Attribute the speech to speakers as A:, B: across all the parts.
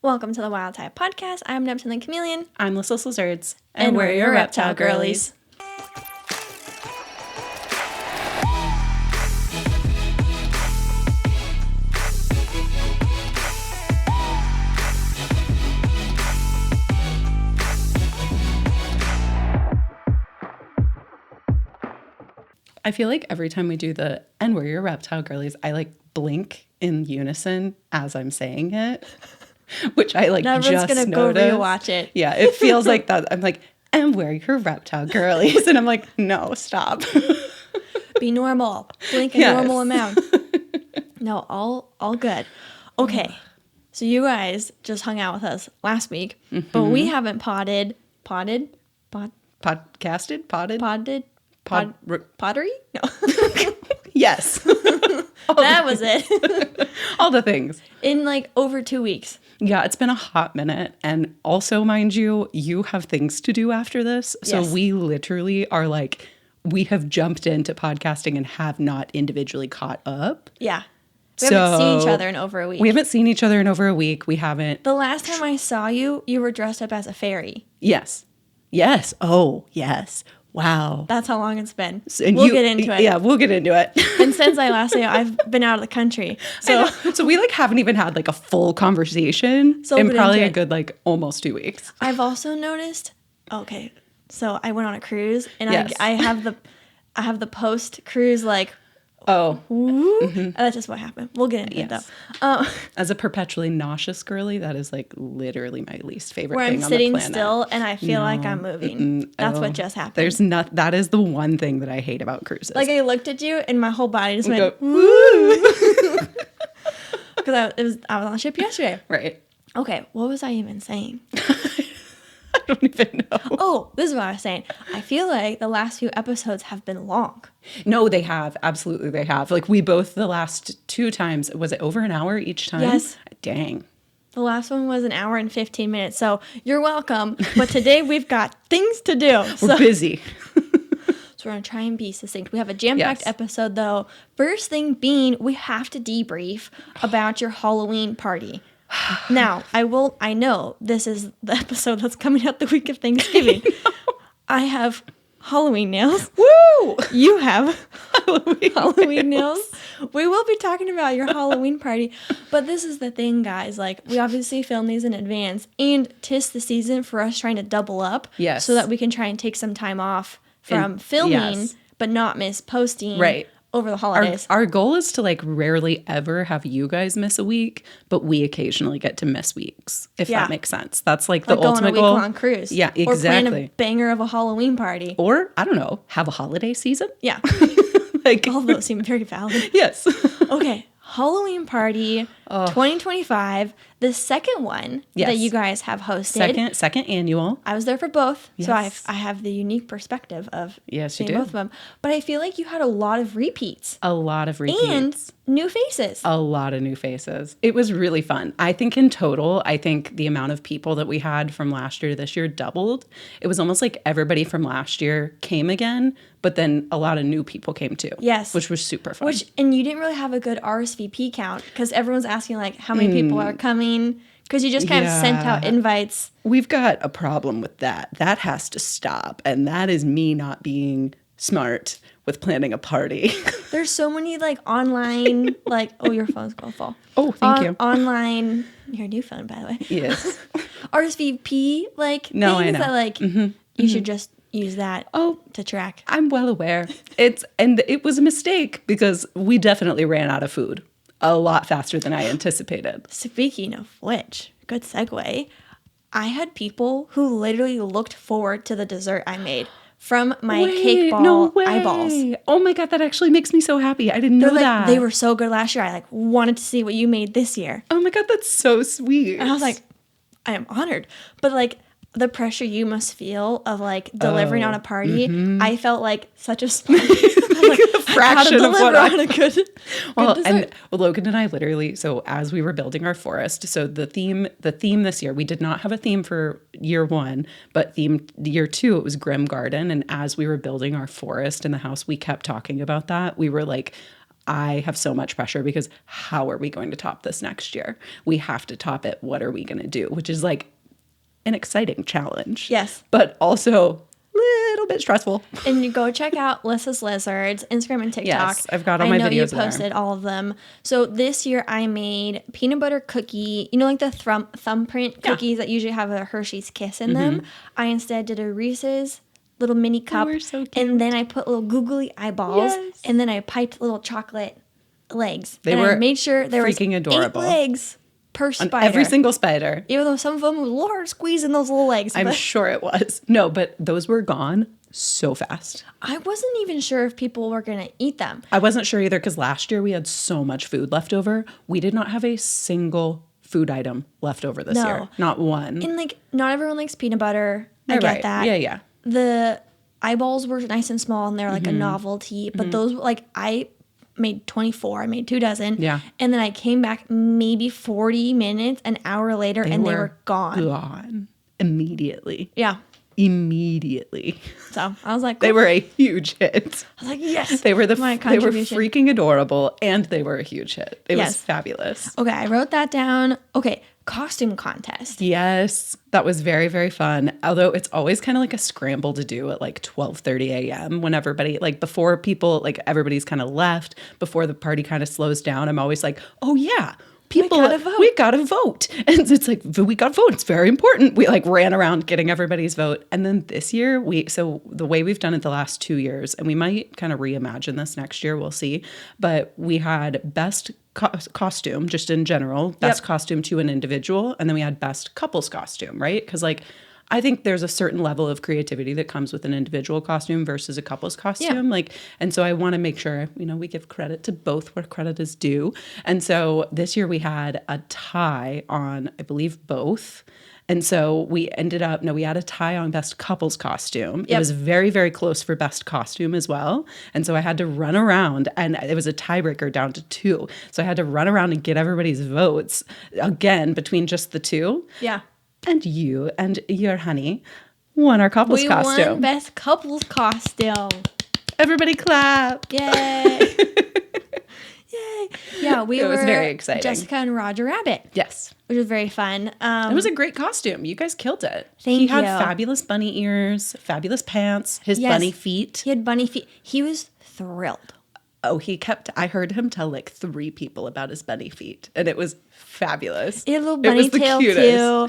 A: Welcome to the Wild Type Podcast. I'm Neptune and Chameleon.
B: I'm Lyssa Lizards.
A: And we're your Reptile Girlies.
B: I feel like every time we do the "and we're your Reptile Girlies," I like blink in unison as I'm saying it, which I like just noticed.
A: Everyone's gonna go rewatch it.
B: Yeah, it feels like that. I'm like, "and we're your Reptile Girlies," and I'm like, "No, stop."
A: Be normal. Blink a normal amount. No, all good. Okay, so you guys just hung out with us last week, but we haven't pottery? No.
B: Yes.
A: That was it.
B: All the things.
A: In like over 2 weeks.
B: Yeah, it's been a hot minute. And also, mind you, you have things to do after this. So
A: Yes.
B: we literally are like, we have jumped into podcasting and have not individually caught up.
A: Yeah. We haven't seen each other in over a week.
B: We haven't seen each other in over a week. We haven't.
A: The last time I saw you, you were dressed up as a fairy.
B: Yes. Yes. Oh, yes. Wow.
A: That's how long it's been.
B: And
A: we'll get into it.
B: Yeah, we'll get into it.
A: And since I last saw you, I've been out of the country. So
B: we like haven't even had like a full conversation in probably a good like almost 2 weeks.
A: I've also noticed, okay, so I went on a cruise and
B: Yes.
A: I have the post cruise like, and that's just what happened. We'll get into it though.
B: As a perpetually nauseous girly, that is like literally my least favorite
A: where
B: thing
A: I'm
B: on the
A: sitting
B: planet.
A: still and I feel like I'm moving. That's what just happened.
B: That is the one thing that I hate about cruises.
A: Like I looked at you and my whole body just went,
B: woo.
A: Because I was on the ship yesterday.
B: Right.
A: Okay, what was I even saying?
B: I don't even know.
A: Oh, this is what I was saying. I feel like the last few episodes have been long.
B: No, they have. Absolutely, they have. Like we both, the last 2 times, was it over an hour each time?
A: Yes.
B: Dang.
A: The last one was an hour and 15 minutes. So you're welcome. But today we've got things to do.
B: We're busy.
A: So we're going to try and be succinct. We have a jam-packed episode though. First thing being, we have to debrief about your Halloween party. Now, I know this is the episode that's coming out the week of Thanksgiving. I have Halloween nails.
B: Woo!
A: You have Halloween nails. We will be talking about your Halloween party. But this is the thing, guys. Like, we obviously film these in advance. And 'tis the season for us trying to double up.
B: Yes.
A: So that we can try and take some time off from filming, but not miss posting.
B: Right.
A: Over the holidays.
B: Our goal is to like rarely ever have you guys miss a week, but we occasionally get to miss weeks, if that makes sense. That's like the ultimate goal.
A: Go on a week-long cruise.
B: Yeah, exactly.
A: Or plan a banger of a Halloween party.
B: Or, I don't know, have a holiday season?
A: Yeah.
B: Like
A: all of those seem very valid.
B: Yes.
A: Okay. Halloween party 2025, the second one that you guys have hosted.
B: Second annual.
A: I was there for both,
B: yes.
A: So I have the unique perspective of
B: seeing
A: both of them. But I feel like you had a lot of repeats. And new faces.
B: A lot of new faces. It was really fun. I think in total, the amount of people that we had from last year to this year doubled. It was almost like everybody from last year came again, but then a lot of new people came too.
A: Yes.
B: Which was super fun.
A: And you didn't really have a good RSVP count because everyone's asking like how many people are coming because you just kind of sent out invites.
B: We've got a problem with that. That has to stop. And that is me not being smart with planning a party.
A: There's so many like online, like, oh, your phone's going full.
B: Oh, thank you.
A: Online, your new phone, by the way.
B: Yes.
A: RSVP, like, things that like you should just use that to track.
B: I'm well aware. It was a mistake because we definitely ran out of food a lot faster than I anticipated.
A: Speaking of which, good segue. I had people who literally looked forward to the dessert I made from my cake ball eyeballs.
B: Oh my God, that actually makes me so happy. I didn't know that.
A: They were so good last year. I like wanted to see what you made this year.
B: Oh my God, that's so sweet.
A: And I was like, I am honored. But like the pressure you must feel of like delivering on a party, I felt like such a like
B: a fraction of what
A: on a good
B: and Logan and I literally, so as we were building our forest, so the theme this year, we did not have a theme for year 1, but year 2, it was Grim Garden. And as we were building our forest in the house, we kept talking about that. We were like, I have so much pressure because how are we going to top this next year? We have to top it. What are we going to do? Which is like an exciting challenge.
A: Yes.
B: But also little bit stressful.
A: And you go check out Lyssa's Lizards, Instagram and TikTok.
B: Yes, I've got all my videos
A: I know you
B: there.
A: posted all of them. So this year I made peanut butter cookie, you know, like the thumbprint cookies that usually have a Hershey's Kiss in them. I instead did a Reese's little mini cup.
B: They were so cute.
A: And then I put little googly eyeballs.
B: Yes.
A: And then I piped little chocolate legs.
B: They
A: and
B: were
A: I made sure there was
B: freaking adorable.
A: 8 legs per spider.
B: On every single spider.
A: Even though some of them was a little hard squeezing those little legs.
B: I'm sure it was. No, but those were gone so fast.
A: I wasn't even sure if people were going to eat them.
B: I wasn't sure either because last year we had so much food left over. We did not have a single food item left over this year. Not one.
A: And like, not everyone likes peanut butter. I get that.
B: Yeah.
A: The eyeballs were nice and small and they're like a novelty. But those, like, I made 24. I made 2 dozen.
B: Yeah.
A: And then I came back maybe 40 minutes, an hour later, and they were gone.
B: Gone. Immediately.
A: Yeah.
B: Immediately.
A: So I was like,
B: They were a huge hit.
A: I was like, yes.
B: They were
A: my
B: they were
A: contribution.
B: freaking adorable and they were a huge hit. It was
A: Yes.
B: fabulous.
A: Okay, I wrote that down. Okay, costume contest.
B: Yes, that was very, very fun. Although it's always kind of like a scramble to do at like 12:30 a.m. when everybody, like before people, like everybody's kind of left, before the party kind of slows down. I'm always like, oh yeah, people, we gotta vote. And it's like, we gotta vote. It's very important. We like ran around getting everybody's vote. And then this year, so the way we've done it the last 2 years, and we might kind of reimagine this next year, we'll see. But we had best costume, just in general, best costume to an individual. And then we had best couples costume, right? Because like, I think there's a certain level of creativity that comes with an individual costume versus a couple's costume. Like, and so I want to make sure, you know, we give credit to both where credit is due. And so this year we had a tie on, I believe, both. And so we ended up, we had a tie on best couples costume. It was very, very close for best costume as well. And so I had to run around, and it was a tiebreaker down to 2. So I had to run around and get everybody's votes again between just the 2.
A: Yeah.
B: And you and your honey won our couples costume.
A: We won best couples costume.
B: Everybody clap.
A: Yay. Yay. Yeah,
B: It was very exciting.
A: Jessica and Roger Rabbit.
B: Yes.
A: Which was very fun.
B: It was a great costume. You guys killed it.
A: He
B: had fabulous bunny ears, fabulous pants, his bunny feet.
A: He had bunny feet. He was thrilled.
B: Oh, I heard him tell like 3 people about his bunny feet, and it was fabulous.
A: He had a little bunny tail too.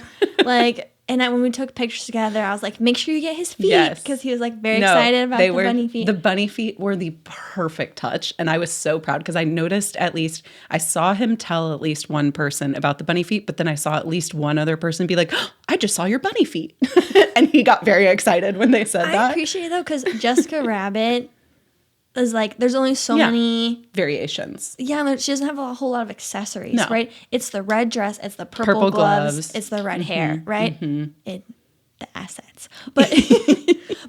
A: And when we took pictures together, I was like, make sure you get his feet. Because he was like very excited about the bunny feet.
B: The bunny feet were the perfect touch. And I was so proud because I noticed I saw him tell at least one person about the bunny feet, but then I saw at least one other person be like, oh, I just saw your bunny feet. And he got very excited when they said that.
A: I appreciate it though, because Jessica Rabbit is like, there's only so many
B: variations.
A: Yeah, she doesn't have a whole lot of accessories, right? It's the red dress, it's the purple gloves, it's the red hair, right? The assets. But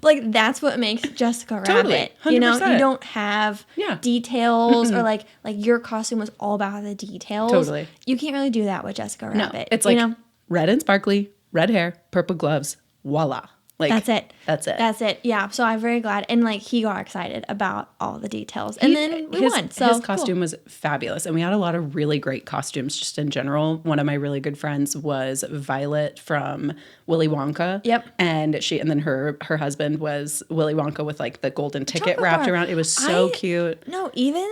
A: like that's what makes Jessica Rabbit.
B: 100%.
A: You know, you don't have details or like your costume was all about the details.
B: Totally.
A: You can't really do that with Jessica Rabbit.
B: It's like red and sparkly, red hair, purple gloves, voila. Like,
A: That's it. Yeah. So I'm very glad. And like he got excited about all the details. And then we won. So
B: his costume was fabulous. And we had a lot of really great costumes just in general. One of my really good friends was Violet from Willy Wonka.
A: Yep.
B: And then her husband was Willy Wonka with like the golden ticket wrapped around. It was so cute.
A: No, even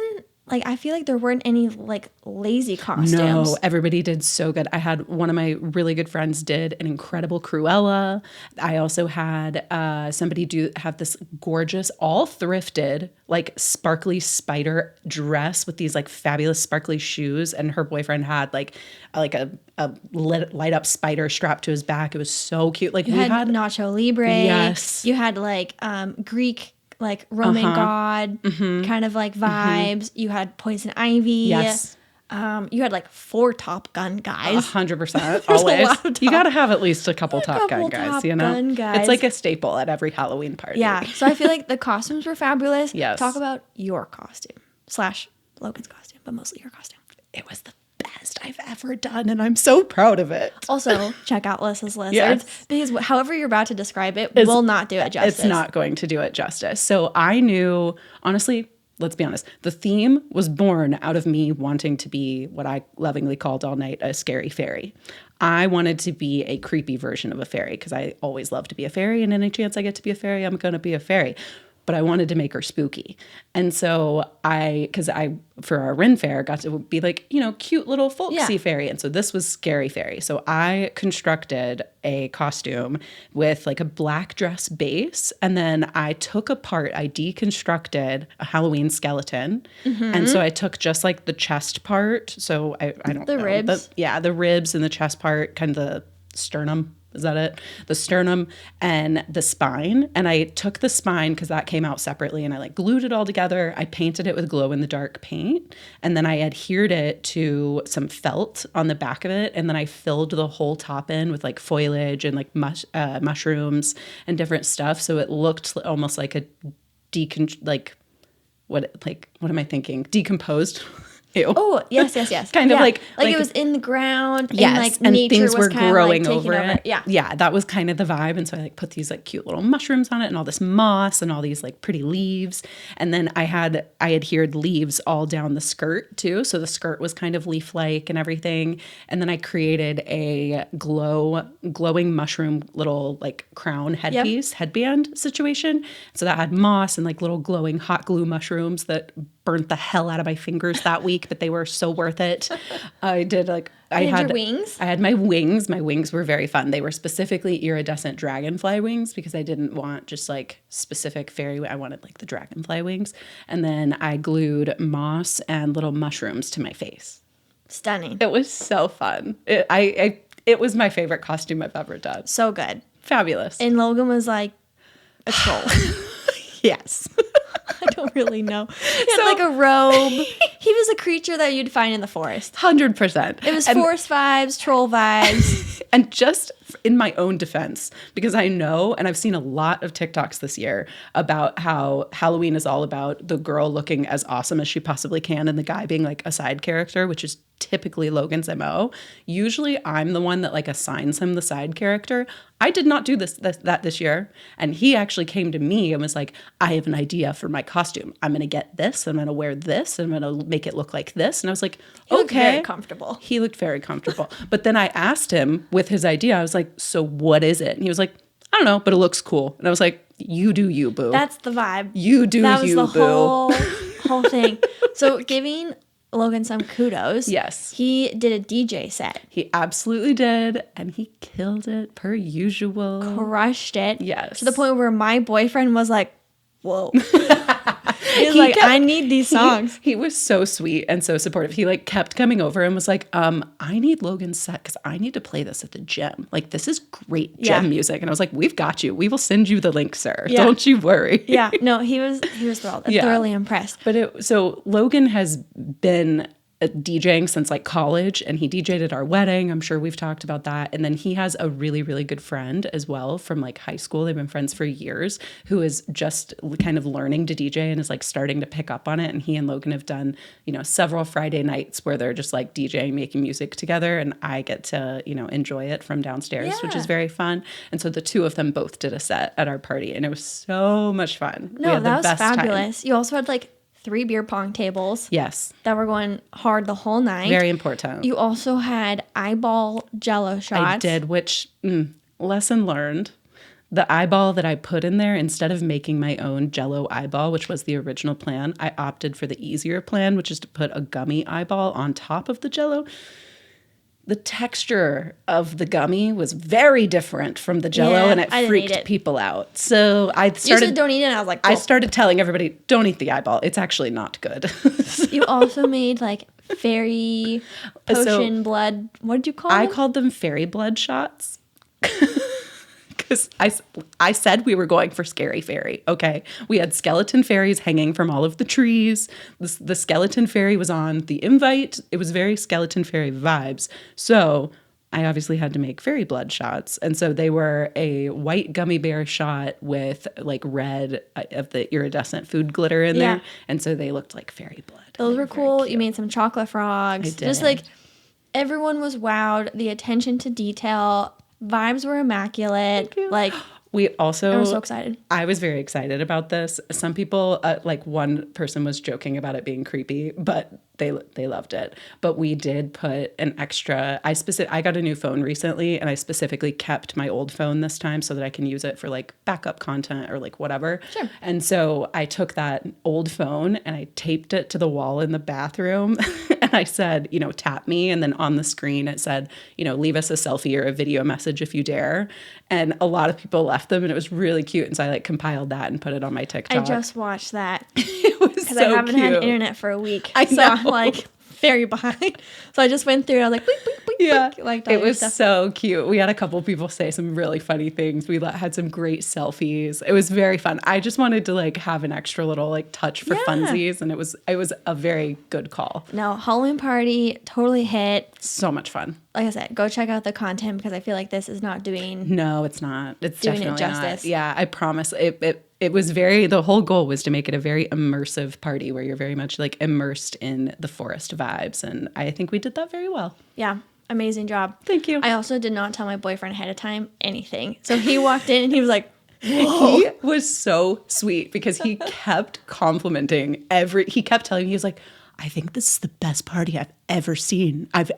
A: like I feel like there weren't any like lazy costumes.
B: No, everybody did so good. I had one of my really good friends did an incredible Cruella. I also had somebody have this gorgeous, all thrifted, like sparkly spider dress with these like fabulous sparkly shoes, and her boyfriend had like a light up spider strapped to his back. It was so cute. Like
A: you had Nacho Libre.
B: Yes.
A: You had like Greek. Like Roman god kind of like vibes. You had Poison Ivy.
B: Yes.
A: You had like 4 Top Gun guys.
B: 100%. Always. You got to have at least a couple Top Gun guys, you know? It's like a staple at every Halloween party.
A: Yeah. So I feel like the costumes were fabulous.
B: Yes.
A: Talk about your costume / Logan's costume, but mostly your costume.
B: It was the best I've ever done, and I'm so proud of it.
A: Also, check out Lyssa's Lizards because however you're about to describe it will not do it justice.
B: It's not going to do it justice. So I knew, honestly, let's be honest, the theme was born out of me wanting to be what I lovingly called all night a scary fairy. I wanted to be a creepy version of a fairy because I always love to be a fairy, and any chance I get to be a fairy, I'm going to be a fairy. But I wanted to make her spooky. And so for our Ren Fair, got to be like, cute little folksy fairy. And so this was scary fairy. So I constructed a costume with like a black dress base. And then I deconstructed a Halloween skeleton. Mm-hmm. And so I took just like the chest part. So I don't know.
A: The ribs?
B: The ribs and the chest part, kind of the sternum. Is that it? The sternum and the spine. And I took the spine because that came out separately and I like glued it all together. I painted it with glow in the dark paint. And then I adhered it to some felt on the back of it. And then I filled the whole top in with like foliage and like mushrooms and different stuff. So it looked almost like a what am I thinking? Decomposed. Ew.
A: Oh, yes.
B: Kind of like
A: it was in the ground.
B: Yes,
A: and
B: nature things were growing over it.
A: Yeah.
B: Yeah, that was kind of the vibe. And so I like put these like cute little mushrooms on it and all this moss and all these like pretty leaves. And then I adhered leaves all down the skirt too. So the skirt was kind of leaf-like and everything. And then I created a glowing mushroom little like crown headband situation. So that had moss and like little glowing hot glue mushrooms that burnt the hell out of my fingers that week, but they were so worth it. I did I had
A: your wings?
B: I had my wings. My wings were very fun. They were specifically iridescent dragonfly wings because I didn't want just like specific fairy. I wanted like the dragonfly wings. And then I glued moss and little mushrooms to my face.
A: Stunning.
B: It was so fun. It was my favorite costume I've ever done.
A: So good.
B: Fabulous.
A: And Logan was like a troll.
B: Yes.
A: I don't really know. He had like a robe. He was a creature that you'd find in the forest.
B: 100%.
A: It was forest vibes, troll vibes.
B: And just in my own defense, because I know, and I've seen a lot of TikToks this year about how Halloween is all about the girl looking as awesome as she possibly can and the guy being like a side character, which is typically Logan's MO. Usually I'm the one that like assigns him the side character. I did not do that this year. And he actually came to me and was like, I have an idea for my costume. I'm going to get this. I'm going to wear this. I'm going to make it look like this. And I was like,
A: he looked very comfortable.
B: He looked very comfortable. But then I asked him with his idea, I was like, so what is it? And he was like, I don't know, but it looks cool. And I was like, you do you, boo.
A: That's the vibe.
B: You do
A: that
B: you,
A: was the
B: boo.
A: whole thing. So giving Logan some kudos.
B: Yes.
A: He did a DJ set.
B: He absolutely did. And he killed it per usual.
A: Crushed it.
B: Yes.
A: To the point where my boyfriend was like, whoa. He's like, I need these songs.
B: He was so sweet and so supportive. He like kept coming over and was like, I need Logan's set because I need to play this at the gym. Like, this is great gym music. And I was like, we've got you. We will send you the link, sir. Yeah. Don't you worry.
A: Yeah. No, he was thrilled. Thoroughly impressed.
B: But so Logan has been DJing since like college, and he DJ'd at our wedding. I'm sure we've talked about that. And then he has a really, really good friend as well from like high school. They've been friends for years, who is just kind of learning to DJ and is like starting to pick up on it. And he and Logan have done, several Friday nights where they're just like DJing, making music together. And I get to, enjoy it from downstairs, which is very fun. And so the two of them both did a set at our party, and it was so much fun.
A: No, that was fabulous. Time. You also had like 3 beer pong tables.
B: Yes.
A: That were going hard the whole night.
B: Very important.
A: You also had eyeball Jello shots.
B: I did, which, lesson learned. The eyeball that I put in there, instead of making my own Jello eyeball, which was the original plan, I opted for the easier plan, which is to put a gummy eyeball on top of the Jello. The texture of the gummy was very different from the Jello, and it freaked people out. So you
A: said don't eat it, and I was like, cool.
B: I started telling everybody, don't eat the eyeball. It's actually not good.
A: You also made like fairy potion blood. What did you call them?
B: I called them fairy blood shots. Because I said we were going for scary fairy. Okay. We had skeleton fairies hanging from all of the trees. The skeleton fairy was on the invite. It was very skeleton fairy vibes. So I obviously had to make fairy blood shots. And so they were a white gummy bear shot with like red of the iridescent food glitter in there. And so they looked like fairy blood.
A: Those were cool. You made some chocolate frogs.
B: I did.
A: Just like everyone was wowed. The attention to detail. Vibes were immaculate. Like,
B: We also,
A: I'm so excited.
B: I was very excited about this. Some people, like one person was joking about it being creepy, but they loved it. But we did put an extra, I got a new phone recently, and I specifically kept my old phone this time so that I can use it for like backup content or like whatever.
A: Sure.
B: And so I took that old phone and I taped it to the wall in the bathroom and I said, you know, tap me. And then on the screen it said, you know, leave us a selfie or a video message if you dare. And a lot of people left them, and it was really cute. And so I like compiled that and put it on my TikTok.
A: I just watched that.
B: It was
A: Because
B: so
A: I haven't
B: cute.
A: had internet for a week.
B: I
A: so
B: know.
A: I'm like very behind. So I just went through it. I was like, boink, boink, boink,
B: Yeah,
A: boink, like
B: it was
A: stuff.
B: so cute. We had a couple people say some really funny things. We had some great selfies. It was very fun. I just wanted to like have an extra little like touch for funsies, and it was a very good call.
A: No, Halloween party totally hit.
B: So much fun.
A: Like I said, go check out the content because I feel like this is not doing.
B: No, it's not. It's
A: Doing it
B: definitely
A: justice.
B: not. Yeah, I promise. It was the whole goal was to make it a very immersive party where you're very much like immersed in the forest vibes. And I think we did that very well.
A: Yeah, amazing job.
B: Thank you.
A: I also did not tell my boyfriend ahead of time anything. So he walked in and he was like, whoa.
B: He was so sweet because he kept complimenting he kept telling me, he was like, I think this is the best party I've ever seen. And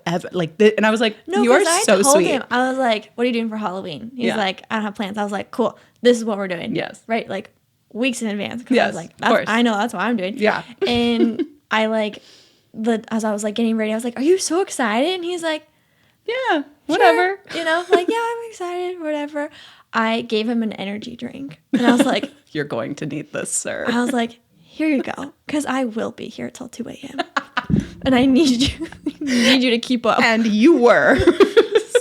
B: I was like,
A: No,
B: you are
A: I
B: so
A: told
B: sweet.
A: him, I was like, what are you doing for Halloween? He's
B: Yeah.
A: like, I don't have plans. I was like, cool. This is what we're doing.
B: Yes.
A: Right? Like weeks in advance. 'Cause I
B: Yes,
A: was like,
B: of course.
A: I know that's what I'm doing.
B: Yeah.
A: And I like, as I was like getting ready, I was like, are you so excited? And he's like,
B: Yeah, whatever.
A: sure. You know, like, yeah, I'm excited, whatever. I gave him an energy drink. And I was like,
B: You're going to need this, sir.
A: I was like, here you go. Because I will be here till 2 a.m. And I need you to keep up.
B: And you were.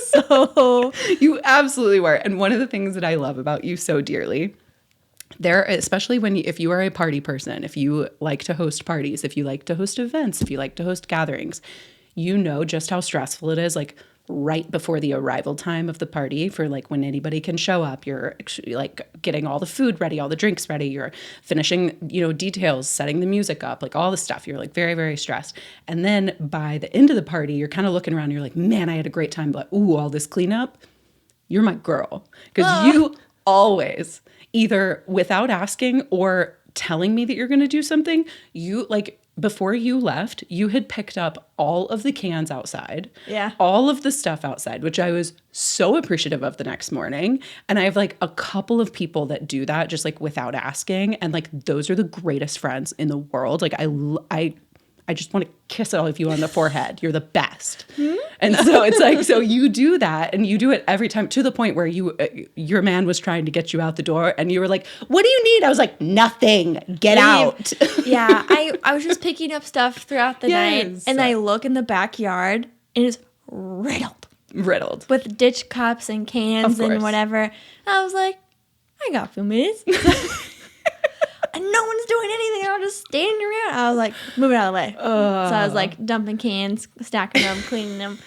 A: So
B: You absolutely were. And one of the things that I love about you so dearly, especially if you are a party person, if you like to host parties, if you like to host events, if you like to host gatherings, you know just how stressful it is, like right before the arrival time of the party for like when anybody can show up. You're like getting all the food ready, all the drinks ready. You're finishing, you know, details, setting the music up, like all the stuff. You're like very, very stressed. And then by the end of the party, you're kind of looking around. You're like, man, I had a great time, but ooh, all this cleanup. You're my girl. Because you always, either without asking or telling me that you're going to do something, you like before you left, you had picked up all of the cans outside, all of the stuff outside, which I was so appreciative of the next morning. And I have like a couple of people that do that just like without asking. And like, those are the greatest friends in the world. Like I just want to kiss all of you on the forehead. You're the best. And so it's like, so you do that and you do it every time to the point where your man was trying to get you out the door and you were like, what do you need? I was like, nothing, get out.
A: Yeah, I was just picking up stuff throughout the night and I look in the backyard and it's riddled with ditch cups and cans and whatever. And I was like, I got a few minutes. And no one's doing anything. I'm just standing around. I was like, move it out of the way. So I was like dumping cans, stacking them, cleaning them,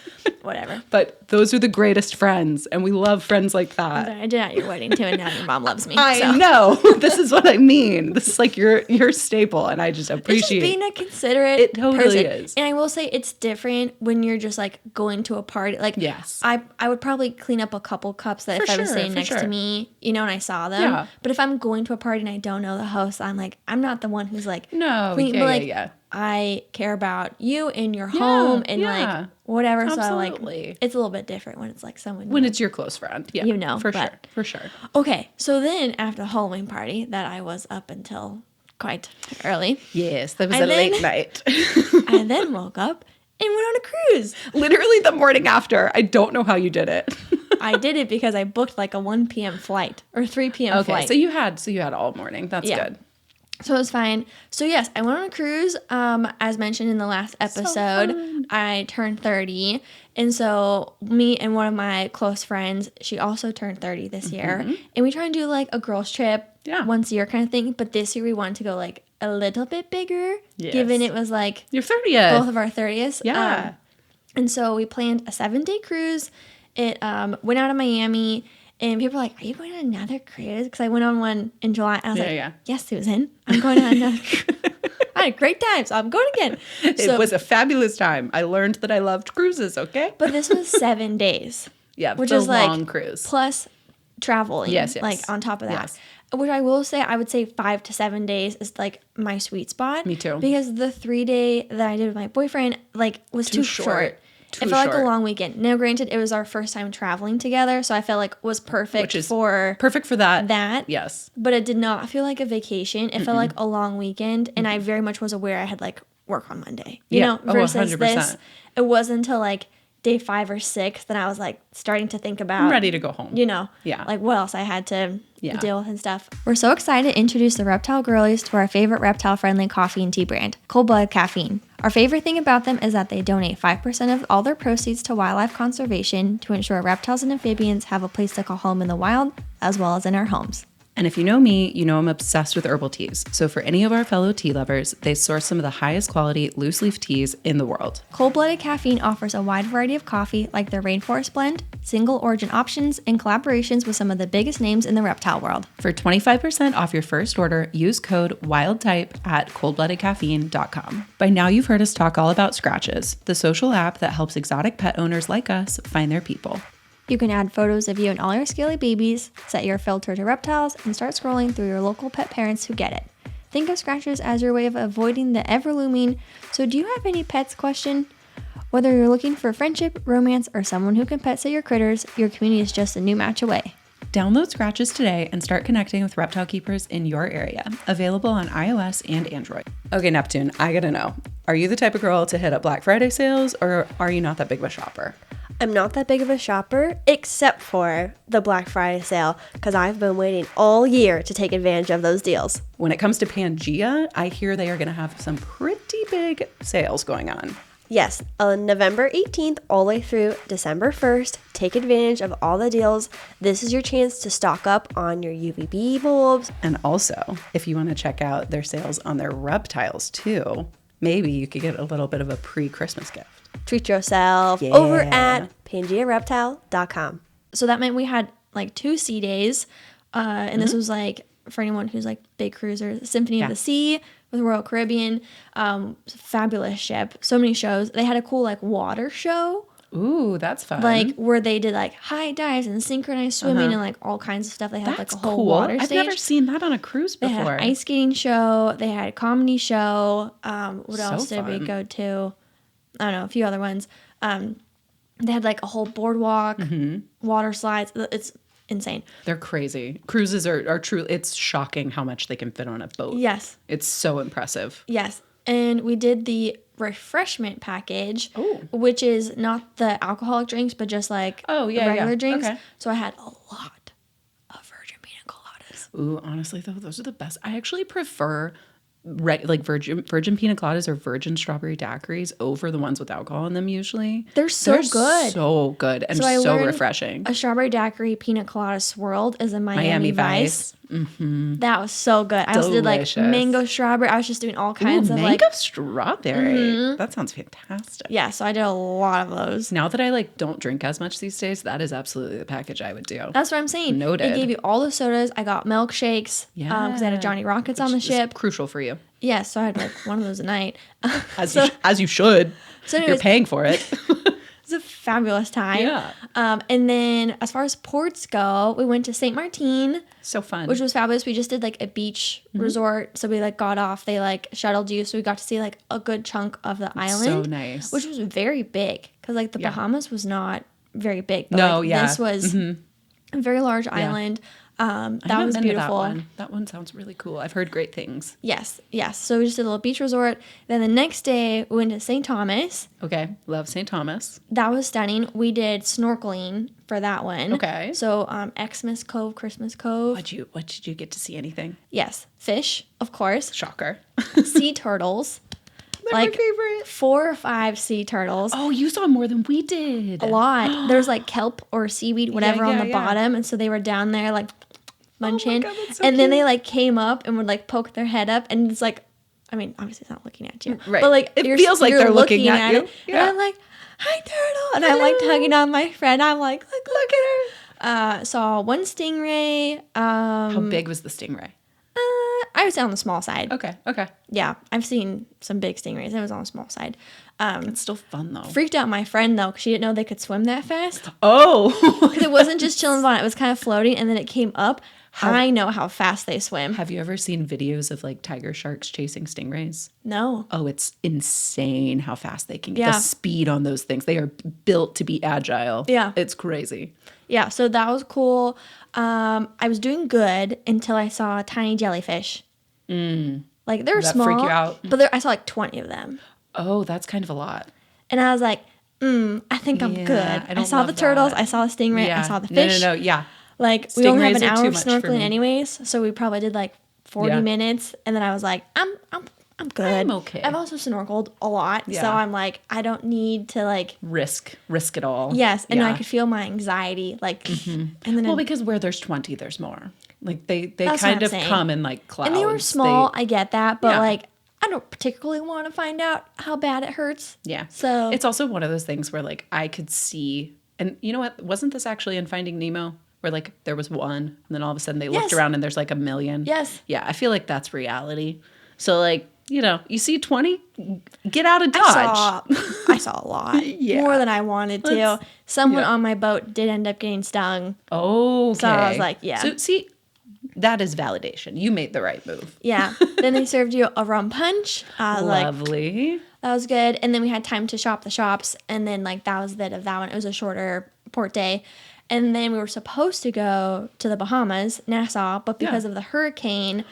A: whatever.
B: But those are the greatest friends. And we love friends like that.
A: I did at your wedding too. And now your mom loves me.
B: I know. This is what I mean. This is like your staple. And I just appreciate
A: it's just being a considerate
B: It totally
A: person.
B: is.
A: And I will say it's different when you're just like going to a party. Like,
B: yes.
A: I would probably clean up a couple cups that if I was sitting next to me, you know, and I saw them.
B: Yeah.
A: But if I'm going to a party and I don't know the host, I'm like, I'm not the one who's like,
B: no,
A: clean,
B: yeah,
A: but like,
B: yeah.
A: I care about you and your home and like whatever.
B: Absolutely.
A: So like, it's a little bit different when it's like someone
B: when it's your close friend. Yeah,
A: you know,
B: for sure.
A: Okay, so then after the Halloween party that I was up until quite early.
B: Yes, that was a late night.
A: I then woke up and went on a cruise.
B: Literally the morning after. I don't know how you did it.
A: I did it because I booked like a 1 p.m. flight or 3 p.m. flight.
B: Okay, so you had all morning. That's good.
A: So it was fine. So yes, I went on a cruise. As mentioned in the last episode, I turned 30. And so me and one of my close friends, she also turned 30 this year. And we try and do like a girls trip once a year kind of thing. But this year we wanted to go like a little bit bigger, given it was like
B: your 30th.
A: Both of our 30th.
B: Yeah.
A: And so we planned a 7-day cruise. It went out of Miami. And people were like, are you going on another cruise? Because I went on one in July. And I was like, yes, Susan, I'm going on another cruise. I had a great time, so I'm going again.
B: It was a fabulous time. I learned that I loved cruises, okay?
A: But this was 7 days.
B: Yeah,
A: which
B: is
A: is like
B: long cruise.
A: Plus traveling.
B: Yes.
A: Like on top of that.
B: Yes.
A: Which I will say, I would say 5 to 7 days is like my sweet spot.
B: Me too.
A: Because the 3-day that I did with my boyfriend like was too short. It felt like a long weekend. Now, granted, it was our first time traveling together, so I felt like it was perfect for that.
B: Yes.
A: But it did not feel like a vacation. It felt like a long weekend, and I very much was aware I had like work on Monday. You know, versus
B: 100%.
A: this, it wasn't until like day 5 or 6 that I was like starting to think about.
B: I'm ready to go home.
A: You know, like what else I had to deal with and stuff. We're so excited to introduce the Reptile Girlies to our favorite reptile-friendly coffee and tea brand, Cold Blooded Caffeine. Our favorite thing about them is that they donate 5% of all their proceeds to wildlife conservation to ensure reptiles and amphibians have a place to call home in the wild, as well as in our homes.
B: And if you know me, you know I'm obsessed with herbal teas. So for any of our fellow tea lovers, they source some of the highest quality loose leaf teas in the world.
A: Cold-Blooded Caffeine offers a wide variety of coffee like their Rainforest Blend, single origin options, and collaborations with some of the biggest names in the reptile world.
B: For 25% off your first order, use code WILDTYPE at coldbloodedcaffeine.com. By now you've heard us talk all about Scratches, the social app that helps exotic pet owners like us find their people.
A: You can add photos of you and all your scaly babies, set your filter to reptiles, and start scrolling through your local pet parents who get it. Think of Scratches as your way of avoiding the ever-looming "so do you have any pets?" question. Whether you're looking for friendship, romance, or someone who can pet sit your critters, your community is just a new match away.
B: Download Scratches today and start connecting with reptile keepers in your area. Available on iOS and Android. Okay, Neptune, I gotta know. Are you the type of girl to hit up Black Friday sales, or are you not that big of a shopper?
C: I'm not that big of a shopper, except for the Black Friday sale, because I've been waiting all year to take advantage of those deals.
B: When it comes to Pangea, I hear they are going to have some pretty big sales going on.
C: Yes, on November 18th all the way through December 1st, take advantage of all the deals. This is your chance to stock up on your UVB bulbs.
B: And also, if you want to check out their sales on their reptiles too, maybe you could get a little bit of a pre-Christmas gift.
C: Treat yourself over at PangeaReptile.com.
A: So that meant we had like 2 sea days. And this was like for anyone who's like big cruisers, Symphony of the Sea with Royal Caribbean. Fabulous ship. So many shows. They had a cool like water show.
B: Ooh, that's fun.
A: Like where they did like high dives and synchronized swimming and like all kinds of stuff. They had
B: that's
A: like a whole
B: cool.
A: water stage.
B: I've never seen that on a cruise before.
A: They had an ice skating show. They had a comedy show. What else did we go to? I don't know, a few other ones. They had like a whole boardwalk, water slides. It's insane.
B: They're crazy. Cruises are true. It's shocking how much they can fit on a boat.
A: Yes.
B: It's so impressive.
A: Yes. And we did the refreshment package, which is not the alcoholic drinks, but just like regular drinks. Okay. So I had a lot of virgin pina coladas.
B: Ooh, honestly though, those are the best. I actually prefer like virgin pina coladas or virgin strawberry daiquiris over the ones with alcohol in them usually.
A: They're so good.
B: So good and so refreshing.
A: A strawberry daiquiri pina colada swirled is a Miami Vice. Mm-hmm. That was so good. I also did like mango strawberry. I was just doing all kinds of
B: mango strawberry. That sounds fantastic.
A: Yeah, so I did a lot of those.
B: Now that I like don't drink as much these days, that is absolutely the package I would do.
A: That's what I'm saying.
B: Noted.
A: They gave you all the sodas. I got milkshakes because they had a Johnny Rockets on the ship.
B: Crucial for you.
A: Yeah, so I had like one of those a night.
B: As you should.
A: So anyways,
B: you're paying for it.
A: It was a fabulous time.
B: Yeah.
A: And then as far as ports go, we went to St. Martin.
B: So fun.
A: Which was fabulous. We just did like a beach resort. So we like got off. They like shuttled you. So we got to see like a good chunk of the island.
B: So nice.
A: Which was very big. Because like the Bahamas was not very big. But
B: no,
A: this was a very large island. That was beautiful.
B: That one sounds really cool. I've heard great things.
A: Yes. So we just did a little beach resort. Then the next day we went to St. Thomas.
B: Okay. Love St. Thomas.
A: That was stunning. We did snorkeling for that one.
B: Okay.
A: So Xmas Cove, Christmas Cove.
B: What did you get to see? Anything?
A: Yes. Fish, of course.
B: Shocker.
A: Sea turtles.
B: They're my favorite.
A: 4 or 5 sea turtles.
B: Oh, you saw more than we did.
A: A lot. There's like kelp or seaweed, whatever, on the bottom. And so they were down there like munching.
B: Oh my God, that's so
A: and then
B: cute.
A: they like came up and would like poke their head up. And it's like, I mean, obviously it's not looking at you.
B: Right.
A: But like
B: it feels like they're looking at you.
A: It. Yeah. And I'm like, hi, turtle. And I'm like tugging on my friend. I'm like, look at her. Saw one stingray.
B: How big was the stingray?
A: I would say on the small side.
B: Okay.
A: Yeah, I've seen some big stingrays. It was on the small side.
B: It's still fun though.
A: Freaked out my friend though, because she didn't know they could swim that fast.
B: Oh.
A: Because it wasn't just chilling on it. It was kind of floating, and then it came up. I know how fast they swim.
B: Have you ever seen videos of like tiger sharks chasing stingrays?
A: No.
B: Oh, it's insane how fast they can get.
A: Yeah.
B: The speed on those things. They are built to be agile.
A: Yeah.
B: It's crazy.
A: Yeah, so that was cool. I was doing good until I saw a tiny jellyfish. Like, they're
B: Did that
A: small.
B: freak you out?
A: But I saw like 20 of them.
B: Oh, that's kind of a lot.
A: And I was like, I think I'm
B: Yeah,
A: good.
B: I
A: I saw the
B: love
A: turtles.
B: that.
A: I saw the stingray. I saw the
B: No,
A: fish.
B: yeah.
A: Like, we only have
B: Stingrays
A: an
B: are
A: hour
B: too
A: of
B: much for
A: snorkeling
B: me.
A: anyways. So we probably did like 40 minutes. And then I was like, I'm good.
B: I'm okay.
A: I've also snorkeled a lot.
B: Yeah.
A: So I'm like, I don't need to like.
B: Risk it all.
A: Yes. And
B: Yeah.
A: I could feel my anxiety. Like, and then
B: Well, because where there's 20, there's more. Like they
A: That's
B: kind
A: what I'm
B: of
A: saying.
B: come in like clouds.
A: and they were small. I get that. But
B: Yeah.
A: like, I don't particularly want to find out how bad it hurts.
B: Yeah.
A: So
B: it's also one of those things where like I could see, and you know what? Wasn't this actually in Finding Nemo? Where like there was one, and then all of a sudden they looked
A: Yes.
B: around and there's like a million.
A: Yes.
B: Yeah, I feel like that's reality. So like, you know, you see 20, get out of Dodge.
A: I saw a lot.
B: Yeah.
A: More than I wanted to.
B: Let's-
A: Someone
B: yeah.
A: on my boat did end up getting stung.
B: Okay.
A: So I was like, yeah.
B: So see, that is validation. You made the right move.
A: Yeah. Then they served you a rum punch. I was like,
B: Lovely.
A: that was good. And then we had time to shop the shops. And then like that was the end of that one. It was a shorter port day. And then we were supposed to go to the Bahamas, Nassau, but because of the hurricane,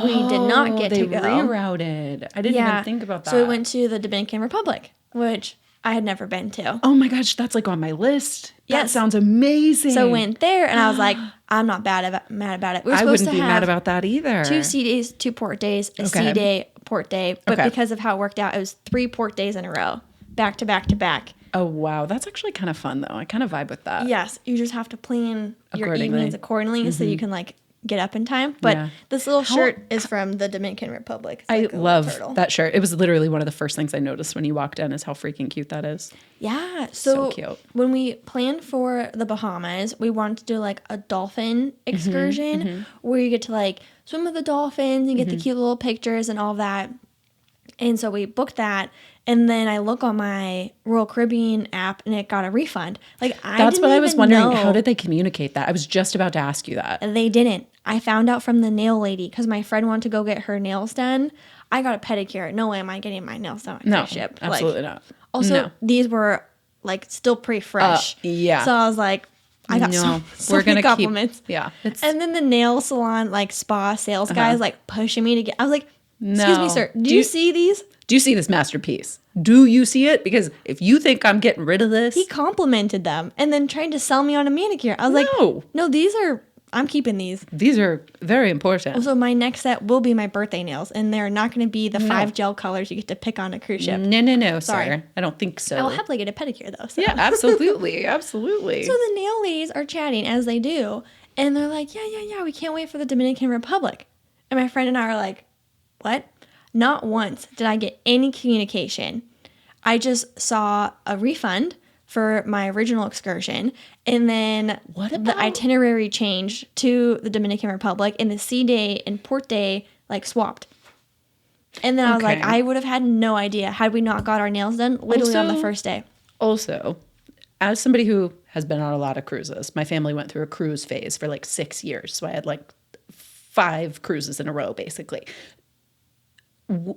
A: we did not get to go.
B: They rerouted. I didn't even think about that.
A: So we went to the Dominican Republic, which I had never been to.
B: Oh my gosh, that's like on my list. That
A: Yes.
B: sounds amazing.
A: So went there, and I was like, I'm not mad about it. We were
B: I
A: supposed
B: wouldn't
A: to
B: be
A: have
B: mad about that either.
A: 2 sea days, 2 port days, a
B: Okay.
A: sea day, port day. But
B: Okay.
A: because of how it worked out, it was 3 port days in a row, back to back to back.
B: Oh wow, that's actually kind of fun though. I kind of vibe with that.
A: Yes, you just have to plan your
B: Accordingly.
A: evenings accordingly so you can like get up in time. But
B: Yeah.
A: this little shirt is from the Dominican Republic. It's
B: I
A: like a little
B: love
A: turtle.
B: that shirt. It was literally one of the first things I noticed when you walked in is how freaking cute that is.
A: Yeah,
B: So
A: so
B: cute.
A: when we planned for the Bahamas, we wanted to do like a dolphin excursion where you get to like swim with the dolphins and get the cute little pictures and all that. And so we booked that, and then I look on my Royal Caribbean app and it got a refund. Like
B: That's
A: didn't
B: what I was
A: even
B: wondering.
A: know.
B: How did they communicate that? I was just about to ask you that.
A: They didn't. I found out from the nail lady because my friend wanted to go get her nails done. I got a pedicure. No way am I getting my nails done on
B: No,
A: cruise ship.
B: absolutely not.
A: Also,
B: No.
A: these were like still pretty fresh.
B: Yeah.
A: So I was like, I got so
B: we're
A: many
B: gonna
A: compliments.
B: keep. Yeah. It's,
A: And then the nail salon, like spa sales guys, like pushing me to get. I was like, "Excuse me,
B: No.
A: sir. Do
B: Do
A: you
B: you-
A: see these?"
B: do you see this masterpiece? Do you see it? Because if you think I'm getting rid of this,
A: He complimented them and then tried to sell me on a manicure. I was like,
B: No.
A: "No, these are. I'm keeping these."
B: these are very important.
A: So my next set will be my birthday nails, and they're not going to be the 5 gel colors you get to pick on a cruise ship.
B: No,
A: Sorry.
B: sir. I don't think so.
A: I will happily get a pedicure though. So.
B: Yeah, absolutely, absolutely.
A: So the nail ladies are chatting as they do, and they're like, yeah, we can't wait for the Dominican Republic. And my friend and I are like, what? Not once did I get any communication. I just saw a refund for my original excursion, and then
B: What
A: the
B: about-
A: itinerary changed to the Dominican Republic, and the sea day and port day like swapped. And then I was like,
B: Okay.
A: I would have had no idea had we not got our nails done literally on the
B: Also-
A: first day.
B: Also, as somebody who has been on a lot of cruises, my family went through a cruise phase for like 6 years. So I had like 5 cruises in a row, basically.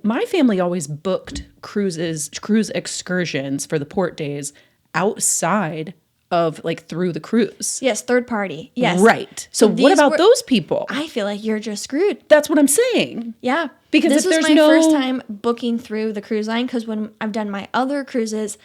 B: My family always booked cruise excursions for the port days outside of like through the cruise.
A: Yes, third party. Yes.
B: Right. So what
A: These
B: about
A: were-
B: those people?
A: I feel like you're just screwed.
B: That's what I'm saying.
A: Yeah.
B: Because
A: this
B: if
A: was
B: there's
A: my
B: no-
A: first time booking through the cruise line because when I've done my other cruises,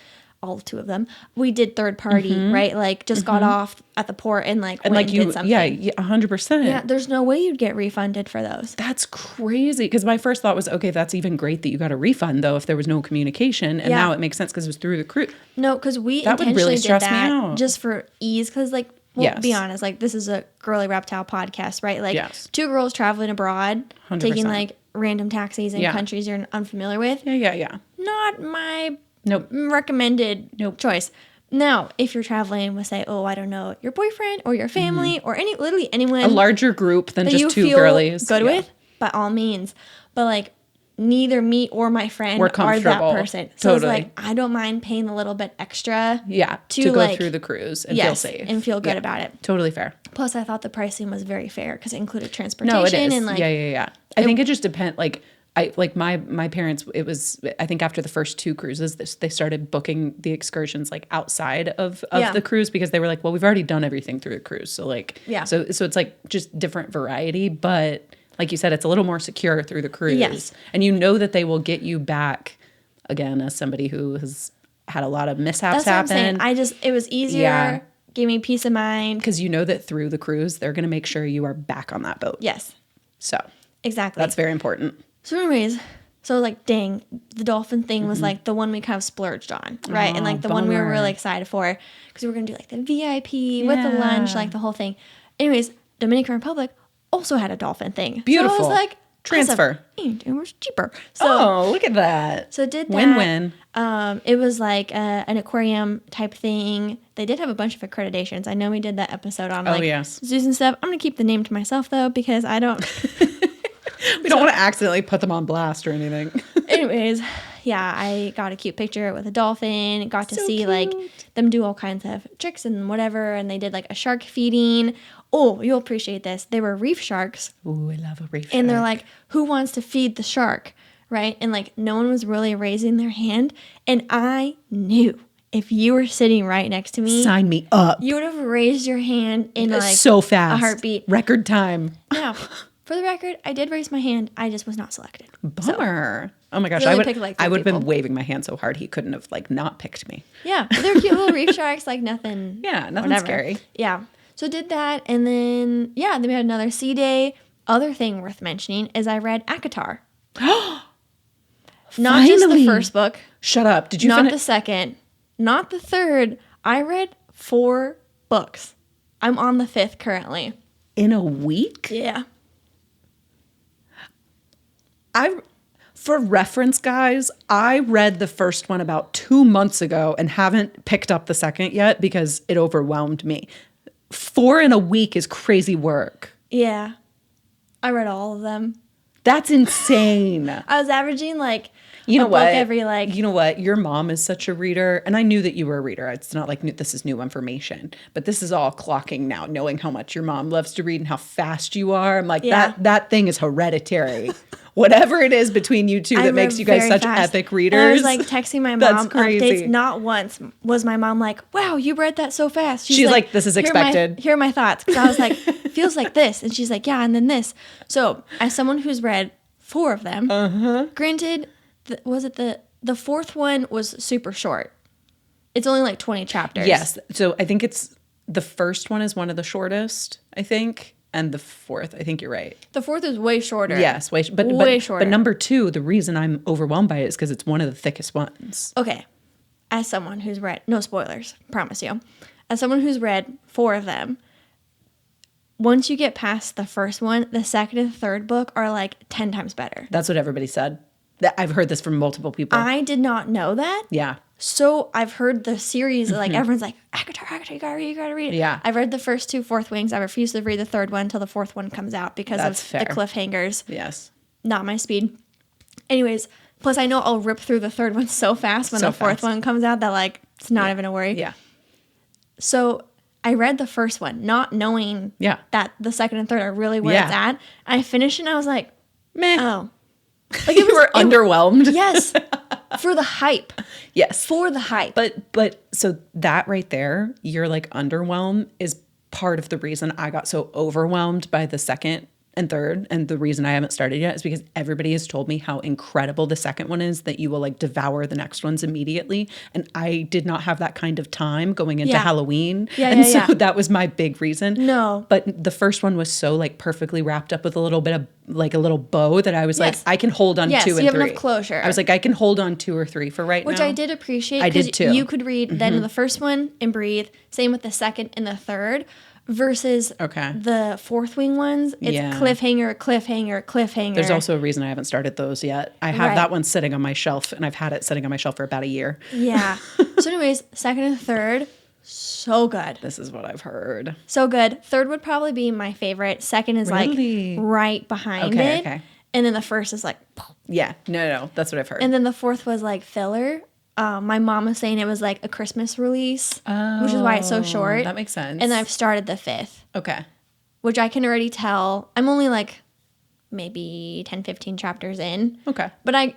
A: all 2 of them, we did third party, right? Like just got off at the port and like
B: And
A: went
B: like
A: and did
B: you,
A: something.
B: yeah, 100%.
A: Yeah, there's no way you'd get refunded for those.
B: That's crazy. Because my first thought was, okay, that's even great that you got a refund, though, if there was no communication. And
A: Yeah.
B: now it makes sense because it was through the cruise.
A: No, because we
B: That would
A: intentionally
B: really
A: did
B: stress me
A: that
B: out.
A: just for ease. Because like, well, be
B: Yes.
A: honest, like this is a girly reptile podcast, right? Like
B: Yes.
A: 2 girls traveling abroad,
B: 100%.
A: taking like random taxis in
B: Yeah.
A: countries you're unfamiliar with.
B: Yeah.
A: Not my
B: Nope.
A: recommended choice. Now, if you're traveling with, say, I don't know, your boyfriend or your family or literally anyone
B: A larger group than
A: that
B: just
A: you
B: 2
A: feel
B: girlies.
A: good
B: Yeah.
A: with, by all means. But like neither me or my friend are that person. So it's like, I don't mind paying a little bit extra.
B: Yeah. To go like, through the cruise and feel safe.
A: And feel good about it.
B: Totally fair.
A: Plus I thought the pricing was very fair because it included transportation.
B: No, it is.
A: And like,
B: yeah. I think it just depends. Like my parents, it was, I think after the first 2 cruises, they started booking the excursions like outside of the cruise because they were like, well, we've already done everything through the cruise. So like, so it's like just different variety, but like you said, it's a little more secure through the cruise.
A: Yes.
B: And you know that they will get you back, again, as somebody who has had a lot of mishaps happen.
A: What I'm saying. It was easier, gave me peace of mind.
B: Because you know that through the cruise, they're going to make sure you are back on that boat.
A: Yes.
B: So.
A: Exactly.
B: That's very important.
A: So anyways, like, dang, the dolphin thing was like the one we kind of splurged on, right? And like the one we were really excited for because we were going to do like the VIP with the lunch, like the whole thing. Anyways, Dominican Republic also had a dolphin thing.
B: Beautiful.
A: So I was like,
B: transfer.
A: Awesome. It was cheaper. So,
B: look at that.
A: So did that.
B: Win-win.
A: It was like an aquarium type thing. They did have a bunch of accreditations. I know we did that episode on zoos and stuff. I'm going to keep the name to myself though because I don't...
B: We don't want to accidentally put them on blast or anything.
A: Anyways, yeah, I got a cute picture with a dolphin. Got to see cute. Like them do all kinds of tricks and whatever. And they did like a shark feeding. Oh, you'll appreciate this. They were reef sharks.
B: Ooh, I love a reef shark.
A: And they're like, who wants to feed the shark? Right? And like no one was really raising their hand. And I knew if you were sitting right next to me,
B: sign me up.
A: You would have raised your hand in like
B: so fast.
A: A heartbeat.
B: Record time.
A: Now, for the record, I did raise my hand. I just was not selected.
B: Bummer. So, oh my gosh,
A: really
B: I would have been waving my hand so hard he couldn't have like not picked me.
A: Yeah, they're cute little reef sharks, like nothing.
B: Yeah, nothing scary.
A: Yeah, so did that, and then we had another sea day. Other thing worth mentioning is I read ACOTAR. Not just the first book.
B: Shut up! Did you?
A: Not the second. Not the third. I read 4 books. I'm on the 5th currently.
B: In a week?
A: Yeah.
B: For reference, guys, I read the first one about 2 months ago and haven't picked up the second yet because it overwhelmed me. 4 in a week is crazy work.
A: Yeah. I read all of them.
B: That's insane.
A: I was averaging like
B: a book
A: every like...
B: You know what? Your mom is such a reader. And I knew that you were a reader. It's not like this is new information. But this is all clocking now, knowing how much your mom loves to read and how fast you are. I'm like, that thing is hereditary. Whatever it is between you two that makes you guys such epic readers.
A: And I was like texting my mom updates. Not once was my mom like, wow, you read that so fast.
B: She's like, this is expected.
A: Here are my thoughts. Because I was like, feels like this. And she's like, yeah, and then this. So as someone who's read 4 of them, granted, was it the 4th one was super short. It's only like 20 chapters.
B: Yes. So I think it's the first one is one of the shortest, I think. And the 4th, I think you're right.
A: The 4th is way shorter.
B: Yes, way shorter. But number 2, the reason I'm overwhelmed by it is because it's one of the thickest ones.
A: Okay. As someone who's read, no spoilers, promise you. As someone who's read 4 of them, once you get past the first one, the second and third book are like 10 times better.
B: That's what everybody said. I've heard this from multiple people.
A: I did not know that.
B: Yeah.
A: So I've heard the series, like everyone's like, ACOTAR, you gotta read it.
B: Yeah.
A: I've read the first 2 Fourth Wings. I refuse to read the third one until the 4th one comes out because of the cliffhangers.
B: Yes.
A: Not my speed. Anyways, plus I know I'll rip through the 3rd one so fast when the 4th one comes out that like, it's not even a worry.
B: Yeah.
A: So I read the first one, not knowing that the 2nd and 3rd are really where it's at. I finished it and I was like,
B: meh.
A: Oh.
B: Like you were underwhelmed.
A: Yes. For the hype.
B: Yes.
A: For the hype.
B: But so that right there, you're like underwhelmed is part of the reason I got so overwhelmed by the 2nd and 3rd. And the reason I haven't started yet is because everybody has told me how incredible the 2nd one is, that you will like devour the next ones immediately. And I did not have that kind of time going into Halloween. So that was my big reason.
A: No.
B: But the first one was so like perfectly wrapped up with a little bit of like a little bow that I was like, I can hold on 2 and 3.
A: You have enough closure.
B: I was like, I can hold on 2 or 3 for right now.
A: Which I did appreciate.
B: I did too.
A: You could read then the first one and breathe. Same with the 2nd and the 3rd. Versus the Fourth Wing ones, it's cliffhanger.
B: There's also a reason I haven't started those yet. I have that one sitting on my shelf, and I've had it sitting on my shelf for about a year.
A: Yeah. So anyways, 2nd and 3rd, So good.
B: This is what I've heard.
A: So good. Third would probably be my favorite. Second is
B: Really?
A: like right behind
B: Okay,
A: it.
B: okay.
A: And then the first is like,
B: Yeah. No. That's what I've heard.
A: and then the fourth was like filler. My mom was saying it was like a Christmas release, which is why it's so short.
B: That makes sense.
A: And I've started the fifth,
B: Okay.
A: which I can already tell. I'm only like maybe 10, 15 chapters in.
B: Okay.
A: But I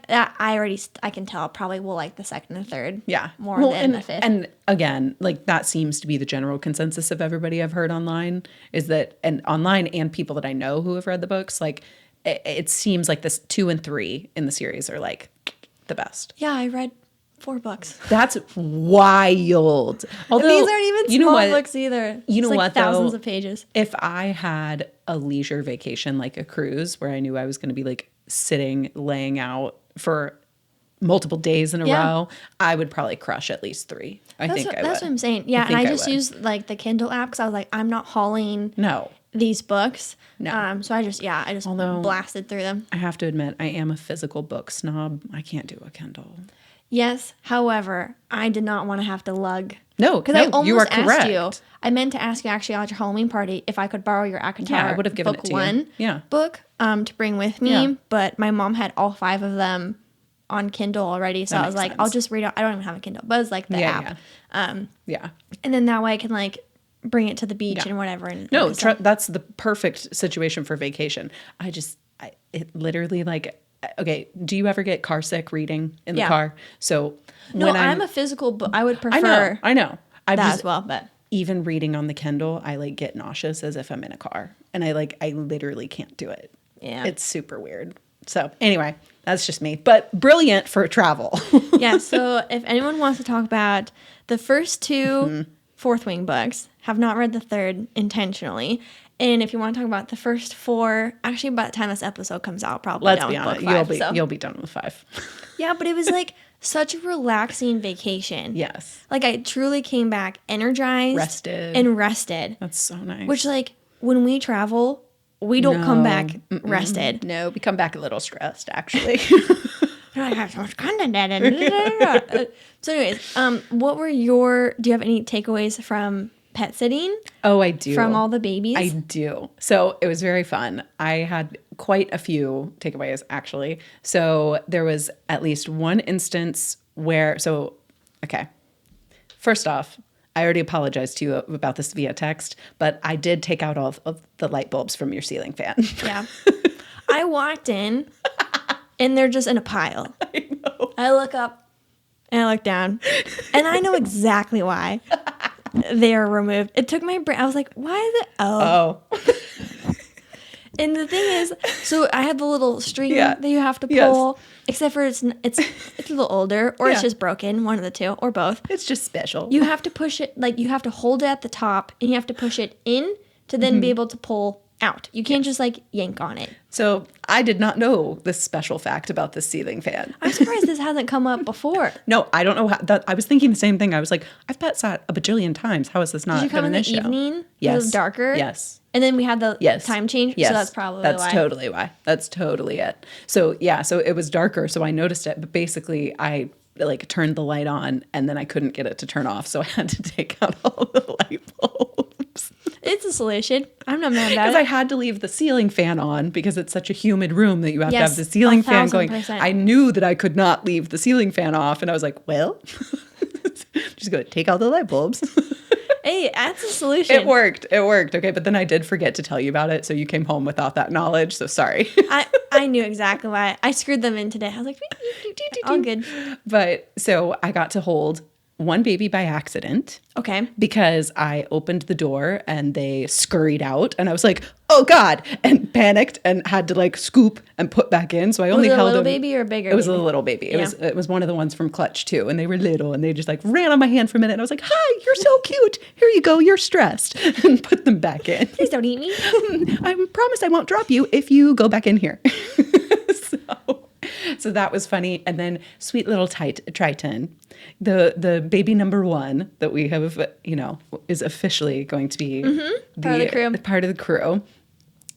A: can tell probably will like the second and third.
B: Yeah.
A: More than the fifth.
B: And again, like that seems to be the general consensus of everybody I've heard online is that, and online and people that I know who have read the books, like it seems like this 2 and 3 in the series are like the best.
A: Yeah, I read 4 books.
B: That's wild. Although,
A: These aren't even
B: you know
A: small
B: what?
A: books either.
B: You know
A: It's like
B: what,
A: thousands
B: though?
A: of pages.
B: If I had a leisure vacation, like a cruise, where I knew I was going to be like sitting, laying out for multiple days in a row, I would probably crush at least 3. That's
A: what I'm saying. Yeah, and I just used like the Kindle app because I was like, I'm not hauling these books.
B: No.
A: So I just blasted through them.
B: I have to admit, I am a physical book snob. I can't do a Kindle.
A: Yes. However, I did not want to have to lug.
B: No,
A: because I almost
B: you are
A: asked
B: correct.
A: you. I meant to ask you actually at your Halloween party if I could borrow your ACOTAR
B: Yeah, I would have given
A: book
B: it to
A: 1
B: you.
A: book to bring with me, but my mom had all 5 of them on Kindle already, so I was like,
B: sense.
A: I'll just read it. I don't even have a Kindle, but it's like the app.
B: Yeah.
A: And then that way I can like bring it to the beach and whatever. And
B: No, that's the perfect situation for vacation. It literally like, okay, do you ever get car sick reading in the car? So
A: no, I'm a physical book. I would prefer
B: I know.
A: that as well, but
B: even reading on the Kindle, I like get nauseous as if I'm in a car, and I literally can't do it.
A: Yeah,
B: it's super weird. So anyway, that's just me, but brilliant for travel.
A: Yeah. So if anyone wants to talk about the first 2 Fourth Wing books, have not read the third intentionally. And if you want to talk about the first 4, actually by the time this episode comes out, probably
B: Let's
A: done
B: be
A: with
B: honest,
A: book 5,
B: you'll be done with 5.
A: Yeah, but it was like such a relaxing vacation.
B: Yes.
A: Like I truly came back energized. Rested.
B: That's so nice.
A: Which like when we travel, we don't come back rested.
B: No, we come back a little stressed actually.
A: I have so much content. So anyways, do you have any takeaways from pet sitting?
B: Oh, I do.
A: From all the babies?
B: I do. So it was very fun. I had quite a few takeaways, actually. So there was at least one instance where, okay. First off, I already apologized to you about this via text, but I did take out all of the light bulbs from your ceiling fan.
A: Yeah. I walked in and they're just in a pile.
B: I know.
A: I look up and I look down and I know exactly why. They are removed. It took my brain. I was like, why is it? Oh. And the thing is, so I have the little string that you have to pull, except for it's a little older, or it's just broken, one of the two, or both.
B: It's just special.
A: You have to push it, like you have to hold it at the top, and you have to push it in to then be able to pull out. You can't just like yank on it.
B: So I did not know this special fact about this ceiling fan.
A: I'm surprised this hasn't come up before.
B: No, I don't know how. I was thinking the same thing. I was like, I've pet sat a bajillion times. How is this not
A: Did you come in
B: an
A: the
B: issue?
A: evening?
B: Yes.
A: It was darker?
B: Yes.
A: And then we had the time change?
B: Yes.
A: So that's probably
B: That's
A: why.
B: totally why. That's totally it. So so it was darker, so I noticed it. But basically, I like turned the light on, and then I couldn't get it to turn off, so I had to take out all the light bulbs.
A: It's a solution. I'm not mad about it.
B: Because I had to leave the ceiling fan on because it's such a humid room that you have to have the ceiling fan going.
A: 1000%.
B: I knew that I could not leave the ceiling fan off, and I was like, well, just going to take out the light bulbs.
A: Hey, that's a solution.
B: It worked. Okay, but then I did forget to tell you about it, so you came home without that knowledge, so sorry.
A: I knew exactly why. I screwed them in today. I was like, all good.
B: But so I got to hold one baby by accident.
A: Okay.
B: Because I opened the door and they scurried out, and I was like, oh God, and panicked and had to like scoop and put back in. So I only held
A: a little
B: him.
A: Baby or a bigger
B: It was
A: baby?
B: a little baby.
A: Yeah.
B: It was one of the ones from Clutch too, and they were little, and they just like ran on my hand for a minute. And I was like, hi, you're so cute. Here you go. You're stressed. And put them back in.
A: Please don't eat me.
B: I promise I won't drop you if you go back in here. So that was funny. And then sweet little Triton, the baby number 1 that we have, is officially going to be
A: part of the crew.
B: Part of the crew.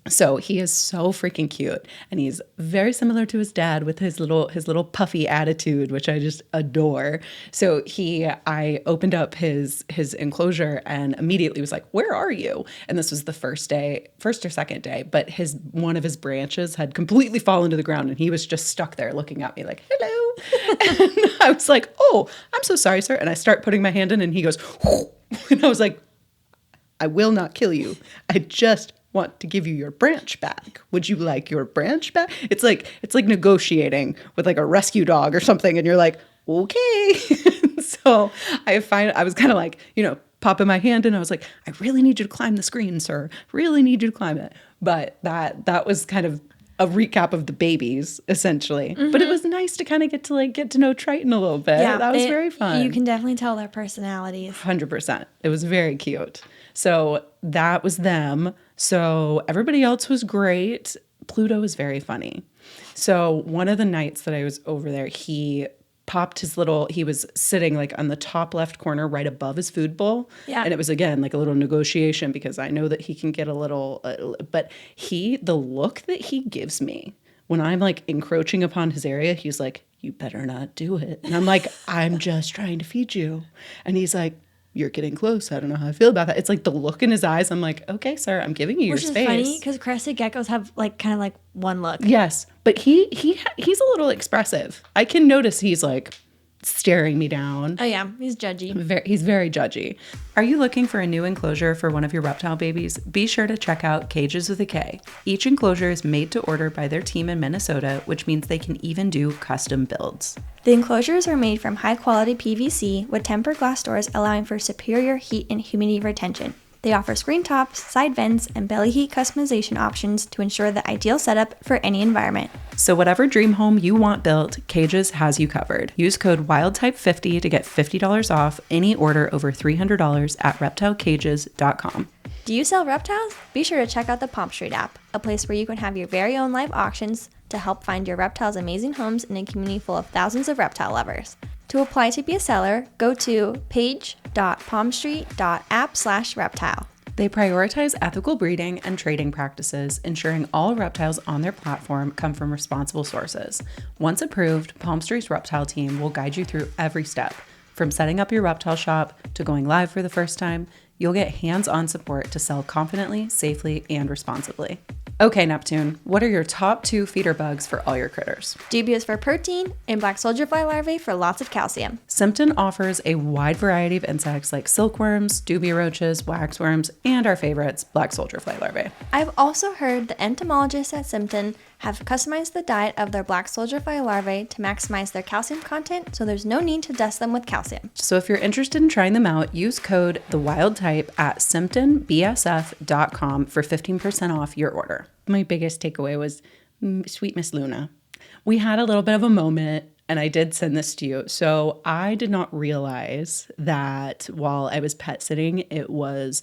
B: So he is so freaking cute, and he's very similar to his dad with his little puffy attitude, which I just adore. So I opened up his enclosure and immediately was like, "Where are you?" And this was the first or second day, but one of his branches had completely fallen to the ground, and he was just stuck there looking at me like, "Hello." And I was like, "Oh, I'm so sorry, sir." And I start putting my hand in, and he goes, "Whoo." And I was like, "I will not kill you. I just want to give you your branch back. Would you like your branch back?" It's like negotiating with like a rescue dog or something, and you're like, "Okay." So I was kind of like, popping my hand in. I was like, "I really need you to climb the screen, sir. Really need you to climb it." But that was kind of a recap of the babies, essentially. Mm-hmm. But it was nice to kind of get to know Triton a little bit. Yeah, that was very fun.
A: You can definitely tell their personalities.
B: 100%. It was very cute. So that was them. So everybody else was great. Pluto was very funny. So one of the nights that I was over there, he was sitting like on the top left corner right above his food bowl. Yeah. And it was, again, like a little negotiation because I know that he can get a little, but the look that he gives me when I'm like encroaching upon his area, he's like, "You better not do it." And I'm like, "I'm just trying to feed you." And he's like, "You're getting close. I don't know how I feel about that." It's like the look in his eyes. I'm like, "Okay, sir, I'm giving you your space." Which is funny
A: because crested geckos have like kind of like one look.
B: Yes, but he's a little expressive. I can notice he's like staring me down.
A: Oh yeah, he's judgy.
B: He's very judgy. Are you looking for a new enclosure for one of your reptile babies? Be sure to check out Cages with a K. Each enclosure is made to order by their team in Minnesota, which means they can even do custom builds.
A: The enclosures are made from high-quality PVC with tempered glass doors allowing for superior heat and humidity retention. They offer screen tops, side vents, and belly heat customization options to ensure the ideal setup for any environment.
B: So whatever dream home you want built, Cages has you covered. Use code WILDTYPE50 to get $50 off any order over $300 at reptilecages.com.
A: Do you sell reptiles? Be sure to check out the Palm Street app, a place where you can have your very own live auctions to help find your reptiles amazing homes in a community full of thousands of reptile lovers. To apply to be a seller, go to page.palmstreet.app/reptile.
B: They prioritize ethical breeding and trading practices, ensuring all reptiles on their platform come from responsible sources. Once approved, Palm Street's reptile team will guide you through every step. From setting up your reptile shop to going live for the first time, you'll get hands-on support to sell confidently, safely, and responsibly. Okay, Neptune, what are your top 2 feeder bugs for all your critters?
A: Dubious for protein and black soldier fly larvae for lots of calcium.
B: Simpton offers a wide variety of insects like silkworms, dubia roaches, waxworms, and our favorites, black soldier fly larvae.
A: I've also heard the entomologists at Simpton have customized the diet of their black soldier fly larvae to maximize their calcium content, so there's no need to dust them with calcium.
B: So if you're interested in trying them out, use code THEWILDTYPE at SimptonBSF.com for 15% off your order. My biggest takeaway was sweet Miss Luna. We had a little bit of a moment, and I did send this to you. So I did not realize that while I was pet sitting, it was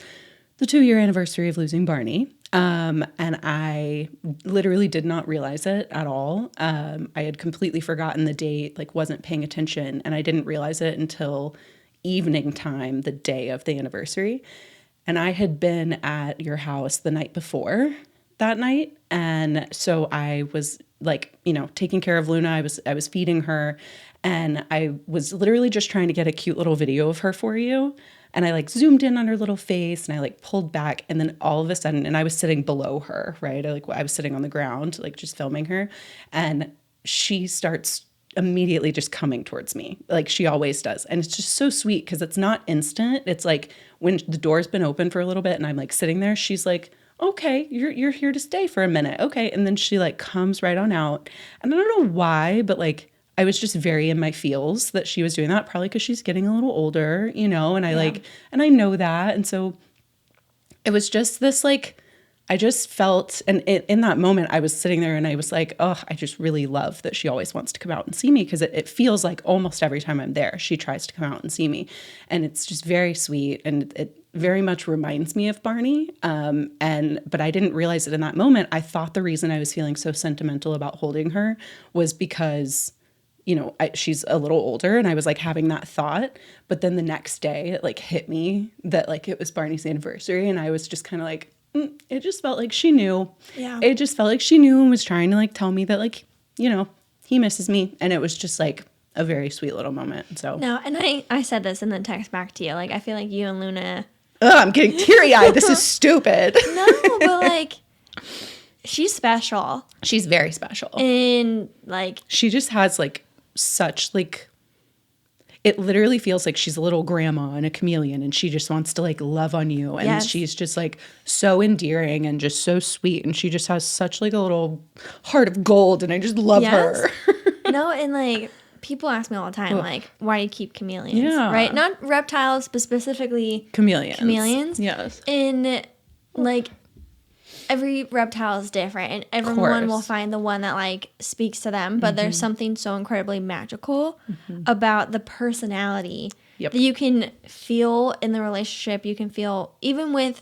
B: the 2-year anniversary of losing Barney. And I literally did not realize it at all. I had completely forgotten the date, like wasn't paying attention, and I didn't realize it until evening time, the day of the anniversary. And I had been at your house the night before that night. And so I was like, taking care of Luna. I was feeding her, and I was literally just trying to get a cute little video of her for you. And I like zoomed in on her little face, and I like pulled back, and then all of a sudden, and I was sitting below her, right? I was sitting on the ground, like just filming her, and she starts immediately just coming towards me, like she always does. And it's just so sweet because it's not instant. It's like when the door's been open for a little bit and I'm like sitting there, she's like, "Okay, you're here to stay for a minute. Okay." And then she like comes right on out. And I don't know why, but like I was just very in my feels that she was doing that, probably because she's getting a little older, and and I know that. And so it was just this like, I just felt, and in that moment I was sitting there and I was like, oh, I just really love that she always wants to come out and see me, because it feels like almost every time I'm there, she tries to come out and see me. And it's just very sweet, and it very much reminds me of Barney. But I didn't realize it in that moment. I thought the reason I was feeling so sentimental about holding her was because she's a little older, and I was like having that thought. But then the next day it like hit me that like it was Barney's anniversary, and I was just kind of like, it just felt like she knew.
A: Yeah.
B: It just felt like she knew and was trying to like tell me that like, you know, he misses me. And it was just like a very sweet little moment. So
A: No, and I said this in the text back to you. Like, I feel like you and Luna.
B: I'm getting teary-eyed. This is stupid.
A: No, but like, she's special.
B: She's very special.
A: And like,
B: She just has like such like, it literally feels like she's a little grandma and a chameleon and she just wants to like love on you. And
A: Yes.
B: she's just like so endearing and just so sweet. And she just has such like a little heart of gold and I just love her.
A: No, and like, people ask me all the time, like, why do you keep chameleons?
B: Yeah.
A: Right? Not reptiles, but specifically
B: Chameleons.
A: Yes. And like, every reptile is different and everyone will find the one that like speaks to them, but there's something so incredibly magical about the personality that you can feel in the relationship. You can feel even with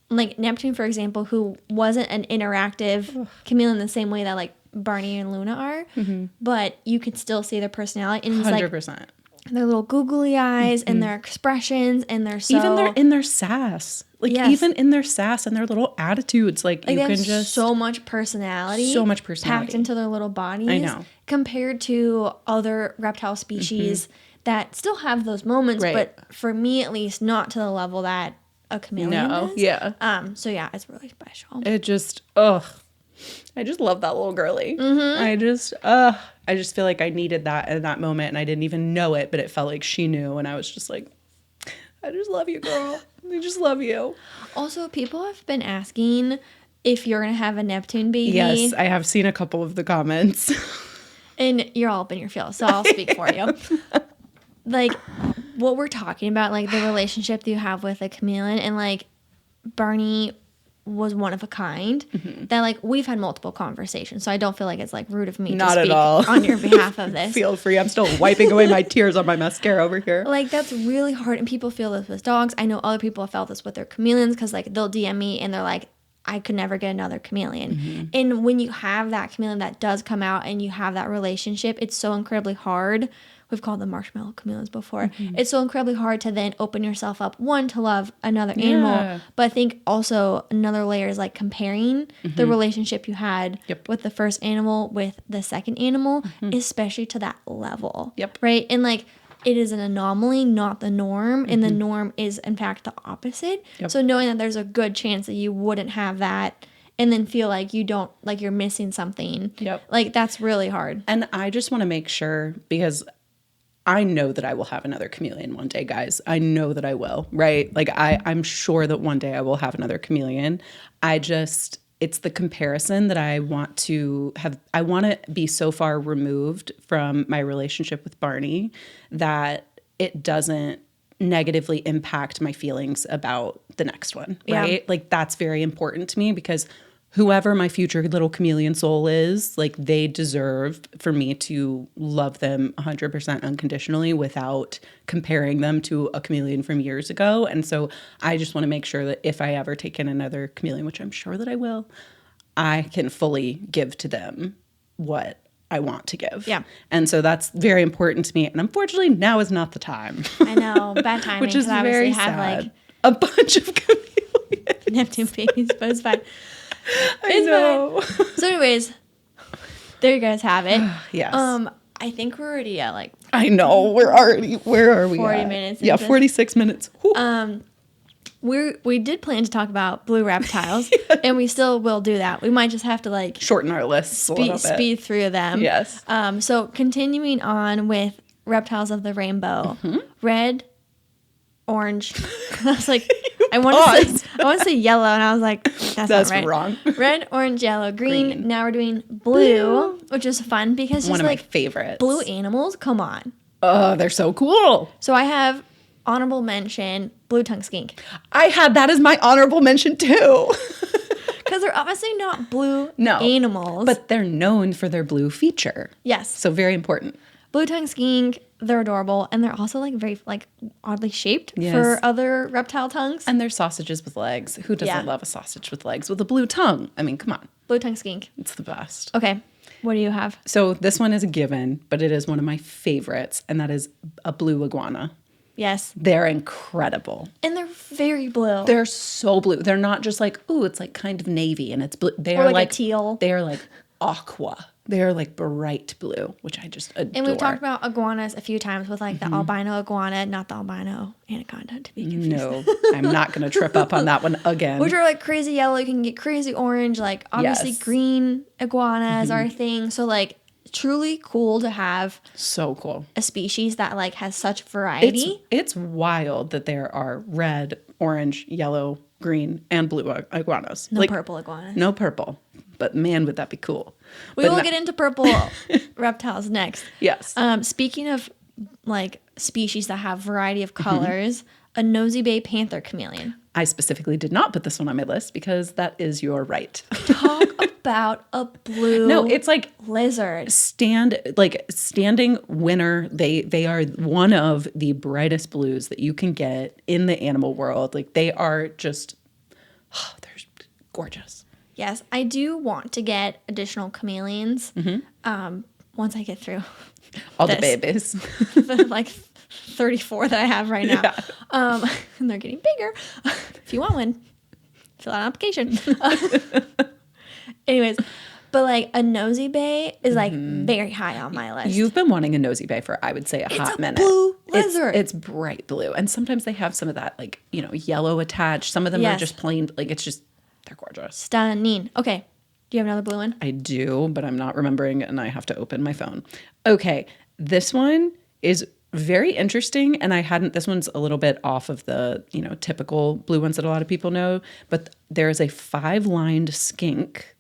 A: like Neptune, for example, who wasn't an interactive chameleon the same way that like Barney and Luna are, but you could still see their personality and it's
B: 100%.
A: like their little googly eyes and their expressions and their
B: even in their sass. Like even in their sass and their little attitudes, like you
A: they
B: can
A: have
B: just
A: so much personality
B: packed
A: into their little bodies.
B: I know.
A: Compared to other reptile species that still have those moments, but for me at least, not to the level that a chameleon is.
B: Yeah.
A: So yeah, it's really special.
B: It just I just love that little girly. I just feel like I needed that in that moment and I didn't even know it, but it felt like she knew and I was just like, I just love you, girl. I just love you.
A: Also, people have been asking if you're gonna have a Neptune baby.
B: Yes, I have seen a couple of the comments.
A: And you're all up in your field, so I'll speak for you. Like, what we're talking about, like the relationship that you have with a chameleon, and like Barney was one of a kind. That like we've had multiple conversations, so I don't feel like it's like rude of me
B: Not
A: to
B: at
A: speak
B: all.
A: on your behalf of this.
B: Feel free. I'm still wiping away my tears on my mascara over here.
A: Like, that's really hard, and people feel this with dogs. I know other people have felt this with their chameleons because like they'll DM me and they're like, I could never get another chameleon. And when you have that chameleon that does come out and you have that relationship, it's so incredibly hard. We've called them marshmallow chameleons before. It's so incredibly hard to then open yourself up, one, to love another animal, but I think also another layer is like comparing the relationship you had with the first animal with the second animal, especially to that level. Right? And like, it is an anomaly, not the norm, and the norm is in fact the opposite. So knowing that there's a good chance that you wouldn't have that and then feel like you don't, like you're missing something, like that's really hard.
B: And I just want to make sure, because I know that I will have another chameleon one day, guys. I know that I will, right? Like I'm sure that one day I will have another chameleon. It's the comparison that I want to have. I want to be so far removed from my relationship with Barney that it doesn't negatively impact my feelings about the next one, right? Like that's very important to me because whoever my future little chameleon soul is, like they deserve for me to love them 100% unconditionally without comparing them to a chameleon from years ago. And so I just want to make sure that if I ever take in another chameleon, which I'm sure that I will, I can fully give to them what I want to give. And so that's very important to me. And unfortunately, now is not the time.
A: I know, bad timing.
B: Which is very sad.
A: Like
B: a bunch of chameleons.
A: Neptune babies, but it's fine.
B: I know.
A: So anyways, there you guys have it.
B: Yes.
A: I think we're already at like
B: I know. Where are we
A: 40
B: at?
A: minutes.
B: Yeah, 46 minutes. Whew.
A: We did plan to talk about blue reptiles, and we still will do that. We might just have to like
B: Shorten our lists a little bit.
A: speed through them.
B: Yes.
A: So continuing on with reptiles of the rainbow, red, orange. I was like, I want to say yellow, and I was like, that's not right.
B: wrong.
A: Red, orange, yellow, green. Now we're doing blue, which is fun because
B: One
A: just
B: of
A: like
B: my favorites.
A: blue animals. Come on.
B: Oh, they're so cool.
A: So I have honorable mention blue tongue skink.
B: I had that as my honorable mention too.
A: Because they're obviously not blue
B: No.
A: animals.
B: But they're known for their blue feature.
A: yes.
B: So very important.
A: Blue tongue skink, they're adorable. And they're also like very like oddly shaped
B: Yes.
A: for other reptile tongues.
B: And they're sausages with legs. Who doesn't love a sausage with legs with a blue tongue? I mean, come on.
A: Blue tongue skink.
B: It's the best.
A: Okay. What do you have?
B: So this one is a given, but it is one of my favorites, and that is a blue iguana.
A: Yes.
B: They're incredible.
A: And they're very blue.
B: They're so blue. They're not just like, ooh, it's like kind of navy and it's blue. They
A: Or
B: are
A: like a teal.
B: They are like aqua. They are like bright blue, which I just adore.
A: And we've talked about iguanas a few times with like the albino iguana, not the albino anaconda, to be confused.
B: No, I'm not going to trip up on that one again.
A: Which are like crazy yellow. You can get crazy orange. Like obviously
B: Yes.
A: green iguanas are a thing. So like truly cool to have
B: So cool.
A: a species that like has such variety.
B: It's wild that there are red, orange, yellow, green, and blue iguanas.
A: No purple iguanas.
B: No purple. But man, would that be cool.
A: We will get into purple reptiles next.
B: Yes.
A: Speaking of like species that have variety of colors, a nosy bay panther chameleon.
B: I specifically did not put this one on my list because that is your right.
A: Talk about a blue
B: No, it's like
A: lizard.
B: standing winner. They are one of the brightest blues that you can get in the animal world. Like they are just, they're gorgeous.
A: Yes, I do want to get additional chameleons once I get through
B: All the
A: this.
B: babies.
A: the like 34 that I have right now.
B: Yeah.
A: And they're getting bigger. If you want one, fill out an application. Anyways, but like a nosy bay is like very high on my list.
B: You've been wanting a nosy bay for, I would say, a hot minute.
A: Blue lizard.
B: It's bright blue. And sometimes they have some of that, like, yellow attached. Some of them are
A: Yes.
B: just plain, like, it's just, they're gorgeous.
A: Stunning. Okay. Do you have another blue one?
B: I do, but I'm not remembering and I have to open my phone. Okay. This one is very interesting. And this one's a little bit off of the, typical blue ones that a lot of people know, but there is a 5-lined skink.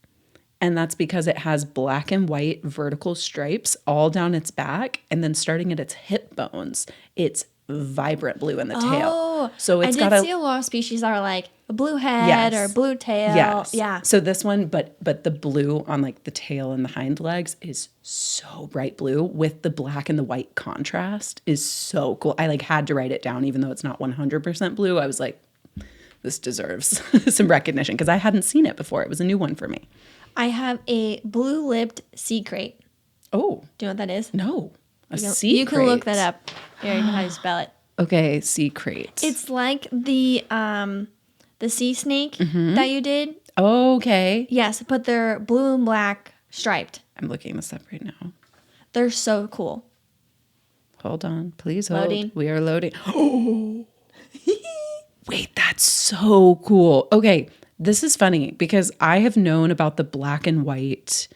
B: And that's because it has black and white vertical stripes all down its back. And then starting at its hip bones, it's vibrant blue in the tail.
A: Oh,
B: So it's
A: I did see a lot of species that are like a blue head or blue tail.
B: Yes.
A: Yeah.
B: So this one, but the blue on like the tail and the hind legs is so bright blue with the black and the white contrast is so cool. I like had to write it down even though it's not 100% blue. I was like, this deserves some recognition because I hadn't seen it before. It was a new one for me.
A: I have a blue-lipped sea crate.
B: Oh.
A: Do you know what that is?
B: No. Sea
A: You can look that up. Here, you know how you spell it.
B: Okay, sea crate.
A: It's like the sea snake that you did.
B: Okay.
A: Yes, but they're blue and black striped.
B: I'm looking this up right now.
A: They're so cool.
B: Hold on. Please hold.
A: Loading.
B: We are loading. Oh. Wait, that's so cool. Okay. This is funny because I have known about the black and white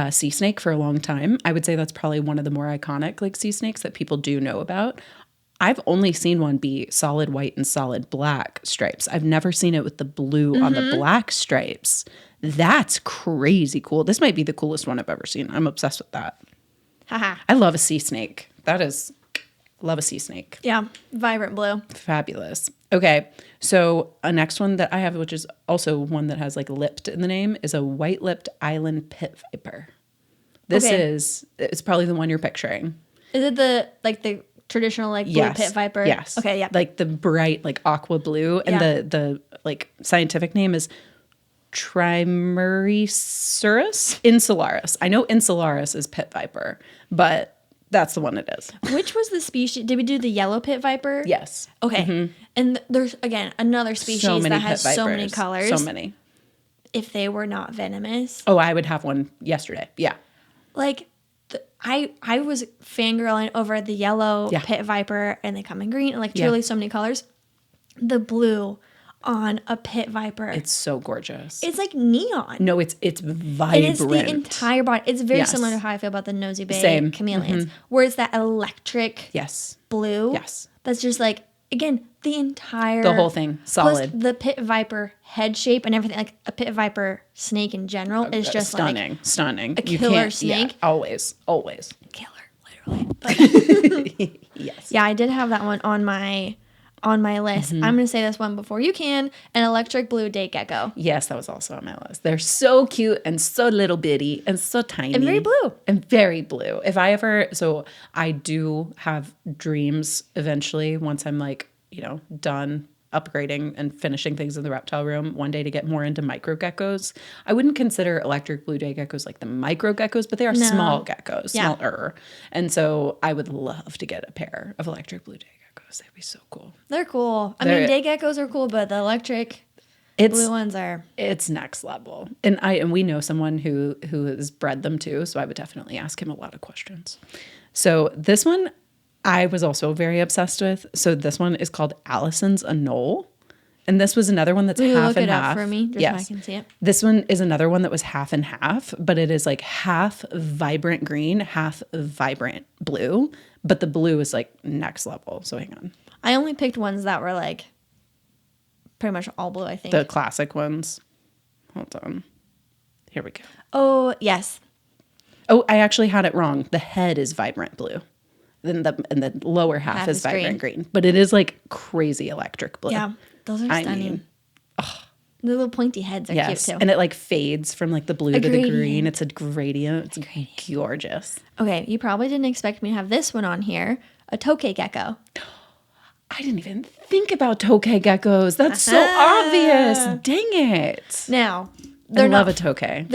B: sea snake for a long time. I would say that's probably one of the more iconic like sea snakes that people do know about. I've only seen one be solid white and solid black stripes. I've never seen it with the blue on the black stripes. That's crazy cool. This might be the coolest one I've ever seen. I'm obsessed with that.
A: Haha.
B: I love a sea snake. Love a sea snake.
A: Yeah, vibrant blue.
B: Fabulous. Okay, so a next one that I have, which is also one that has like lipped in the name, is a white-lipped island pit viper. It's probably the one you're picturing.
A: Is it the traditional like blue pit viper?
B: Yes.
A: Okay, yeah.
B: Like the bright like aqua blue, and the like scientific name is Trimeresurus insularis. I know insularis is pit viper, but that's the one it is.
A: Which was the species? Did we do the yellow pit viper?
B: Yes.
A: Okay. And there's, again, another species that has so many colors.
B: So many.
A: If they were not venomous.
B: Oh, I would have one yesterday. Yeah.
A: Like, I was fangirling over the yellow pit viper, and they come in green, and like truly so many colors. The blue on a pit viper.
B: It's so gorgeous.
A: It's like neon.
B: No, it's vibrant.
A: And it's the entire body. It's very similar to how I feel about the nosy bay chameleons, where it's that electric blue.
B: Yes.
A: That's just like, again,
B: the whole thing solid.
A: Plus the pit viper head shape and everything, like a pit viper snake in general is just
B: stunning. A
A: killer snake.
B: Yeah, always.
A: Killer, literally. But
B: Yes.
A: yeah, I did have that one on my list. I'm going to say this one before you can. An electric blue day gecko.
B: Yes, that was also on my list. They're so cute and so little bitty and so tiny.
A: And very blue.
B: So I do have dreams eventually once I'm like, done upgrading and finishing things in the reptile room one day to get more into micro geckos. I wouldn't consider electric blue day geckos like the micro geckos, but they are small geckos, smaller. And so I would love to get a pair of electric blue day geckos. geckos, they'd be so cool.
A: They're cool. I mean, day geckos are cool, but the electric blue ones are.
B: It's next level. And we know someone who has bred them too, so I would definitely ask him a lot of questions. So this one I was also very obsessed with. So this one is called Allison's Anole. And this was another one that's half
A: look
B: and
A: it up
B: half.
A: for me, just so I can see it.
B: This one is another one that was half and half, but it is like half vibrant green, half vibrant blue. But the blue is like next level. So hang on.
A: I only picked ones that were like pretty much all blue, I think.
B: The classic ones. Hold on. Here we go.
A: Oh, yes.
B: Oh, I actually had it wrong. The head is vibrant blue. And the lower half is vibrant green. But it is like crazy electric blue.
A: Yeah. Those are stunning. The little pointy heads are cute too.
B: And it like fades from like the blue to the green. It's a gradient. It's gorgeous.
A: Okay, you probably didn't expect me to have this one on here. A tokay gecko.
B: I didn't even think about tokay geckos. That's so obvious. Dang it.
A: Now,
B: I love a tokay.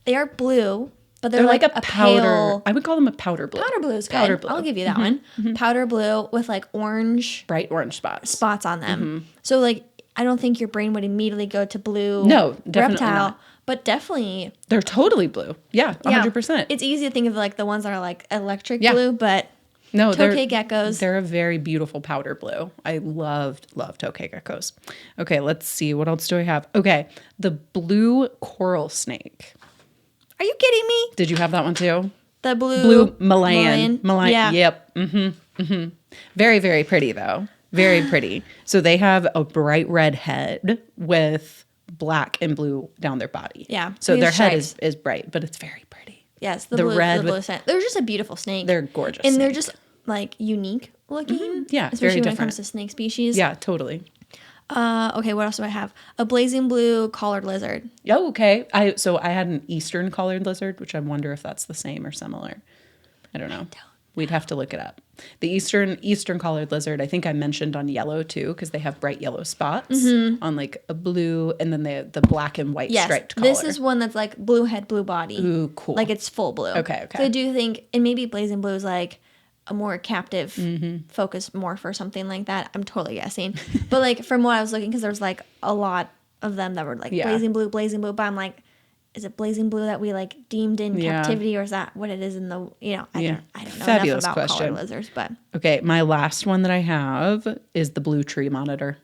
A: They are blue, but
B: They're like a powder.
A: pale,
B: I would call them a powder blue.
A: powder blue is good.
B: Powder blue.
A: I'll give you that one. Powder blue with like orange
B: Bright orange spots.
A: on them. So like I don't think your brain would immediately go to blue.
B: No, definitely
A: reptile,
B: not.
A: but definitely
B: They're totally blue. Yeah, 100%.
A: It's easy to think of like the ones that are like electric
B: Yeah.
A: blue, but
B: No,
A: tokay geckos.
B: They're a very beautiful powder blue. I love tokay geckos. Okay, let's see. What else do I have? Okay, the blue coral snake.
A: Are you kidding me?
B: Did you have that one too?
A: The blue
B: Malayan.
A: Yeah.
B: Yep. Very, very pretty though. Very pretty. So they have a bright red head with black and blue down their body.
A: Yeah.
B: So their head
A: stripes.
B: is bright, but it's very pretty.
A: Yes,
B: The red
A: the blue
B: with-
A: snake. They're just a beautiful snake.
B: They're gorgeous.
A: and they're
B: snake.
A: just like unique looking.
B: Yeah, it's
A: especially
B: very
A: when it
B: different.
A: comes to snake species.
B: Yeah, totally.
A: Okay, what else do I have? A blazing blue collared lizard.
B: Oh, okay. I had an eastern collared lizard, which I wonder if that's the same or similar. I don't know. We'd have to look it up. The eastern collared lizard, I think I mentioned on yellow too, because they have bright yellow spots on like a blue, and then the black and white striped collar.
A: This is one that's like blue head, blue body.
B: Ooh, cool.
A: Like it's full blue.
B: Okay.
A: So I do think, and maybe blazing blue is like a more captive focus more for something like that. I'm totally guessing. But like from what I was looking, because there's like a lot of them that were like blazing blue. But I'm like, is it blazing blue that we like deemed in captivity, or is that what it is in the, I don't know
B: Fabulous
A: enough about
B: question.
A: collared lizards, but.
B: Okay, my last one that I have is the blue tree monitor.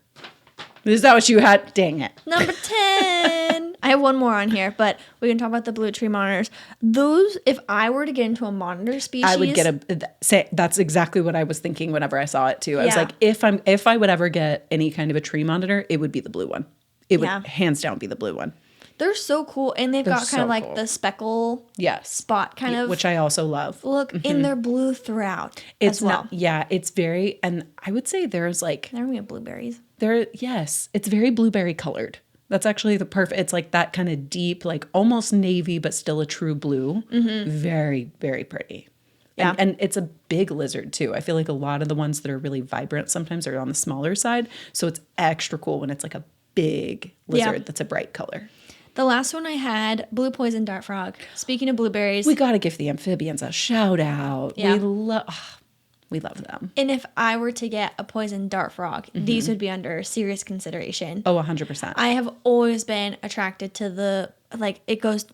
B: Is that what you had? Dang it.
A: Number 10. I have one more on here, but we can talk about the blue tree monitors. Those, if I were to get into a monitor species,
B: I would get that's exactly what I was thinking whenever I saw it too. I was
A: Yeah.
B: like, if I would ever get any kind of a tree monitor, it would be the blue one. It would hands down be the blue one.
A: they're so cool, and they've got kind of like the speckle spot kind of,
B: which I also love.
A: look, and they're blue throughout
B: It's
A: as well.
B: it's very, and I would say there's like
A: There we have blueberries.
B: it's very blueberry colored. That's actually the perfect. It's like that kind of deep, like almost navy, but still a true blue. Very, very pretty.
A: Yeah.
B: And it's a big lizard too. I feel like a lot of the ones that are really vibrant sometimes are on the smaller side. So it's extra cool when it's like a big lizard that's a bright color.
A: The last one I had, blue poison dart frog. Speaking of blueberries.
B: We got to give the amphibians a shout out.
A: Yeah.
B: We love them.
A: And if I were to get a poison dart frog, these would be under serious consideration.
B: Oh, 100%.
A: I have always been attracted to the, like,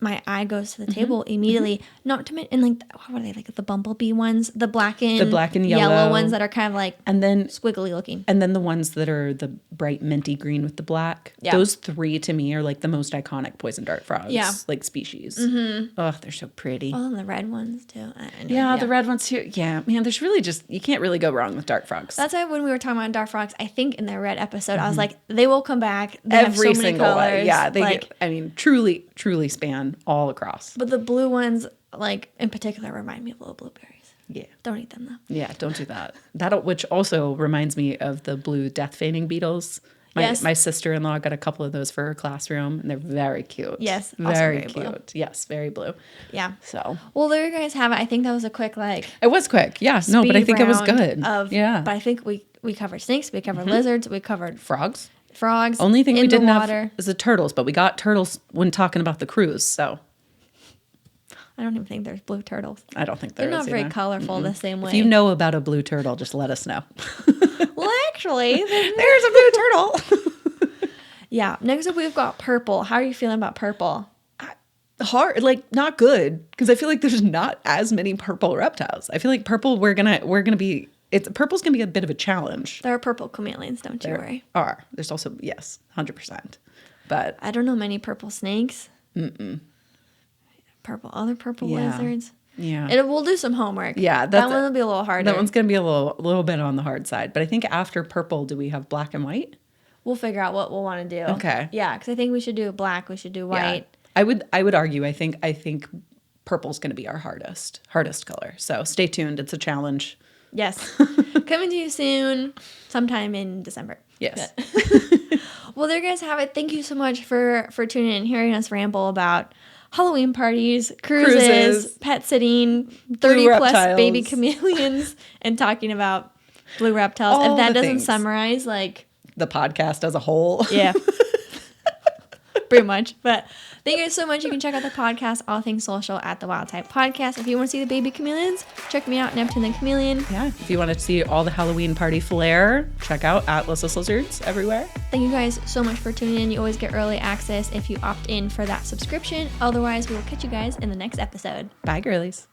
A: my eye goes to the table immediately. Not to mention, like, what are they, like the bumblebee ones? The black and yellow ones that are kind of like
B: and then
A: squiggly looking.
B: And then the ones that are the bright minty green with the black.
A: Yeah.
B: Those three to me are like the most iconic poison dart frogs, like species. Oh, they're so pretty.
A: Oh, and the red ones too.
B: Yeah, the red ones too. Yeah, man, there's really you can't really go wrong with dart frogs.
A: That's why when we were talking about dart frogs, I think in the red episode, I was like, they will come back. They
B: Every
A: have so many
B: single
A: colors.
B: way. Yeah, they
A: like,
B: I mean, truly span all across.
A: but the blue ones, like in particular, remind me of little blueberries.
B: Yeah.
A: Don't eat them though.
B: Yeah, don't do that. Which also reminds me of the blue death feigning beetles. My sister-in-law got a couple of those for her classroom, and they're very cute.
A: Yes,
B: very
A: also
B: cute.
A: blue.
B: Yes, very blue.
A: Yeah.
B: So,
A: well, there you guys have it. I think that was a quick
B: it was quick. Yeah, no, but I think it was good.
A: But I think we covered snakes, we covered lizards, we covered
B: frogs.
A: Only
B: thing we didn't have is the turtles, but we got turtles when talking about the cruise. So
A: I don't even think there's blue turtles.
B: I don't think
A: They're
B: there
A: not
B: is
A: very
B: either.
A: colorful the same way.
B: If you know about a blue turtle, just let us know.
A: Well, actually,
B: There's a blue turtle.
A: yeah. Next up, we've got purple. How are you feeling about purple?
B: Hard, like not good, because I feel like there's not as many purple reptiles. I feel like purple, purple's gonna be a bit of a challenge.
A: There are purple chameleons, don't you worry.
B: There's also, yes, 100%. But
A: I don't know many purple snakes. Other purple lizards.
B: yeah.
A: We'll do some homework.
B: Yeah,
A: that one will be a little harder.
B: That one's gonna be a little bit on the hard side. But I think after purple, do we have black and white?
A: We'll figure out what we'll want to do.
B: Okay.
A: Yeah, because I think we should do black. We should do white.
B: Yeah. I would argue. I think purple's going to be our hardest color. So stay tuned. It's a challenge.
A: Yes. Coming to you soon, sometime in December.
B: Yes.
A: Well, there you guys have it. Thank you so much for tuning in and hearing us ramble about Halloween parties, cruises, pet sitting, 30 plus
B: reptiles.
A: baby chameleons, and talking about blue reptiles.
B: All
A: if that
B: the
A: doesn't
B: things.
A: summarize, like,
B: The podcast as a whole.
A: yeah. Pretty much. But thank you guys so much. You can check out the podcast, All Things Social, at the Wild Type Podcast. If you want to see the baby chameleons, check me out, Neptune the Chameleon.
B: Yeah. If you want to see all the Halloween party flair, check out at Lyssa Lizards everywhere.
A: Thank you guys so much for tuning in. You always get early access if you opt in for that subscription. Otherwise, we will catch you guys in the next episode.
B: Bye, girlies.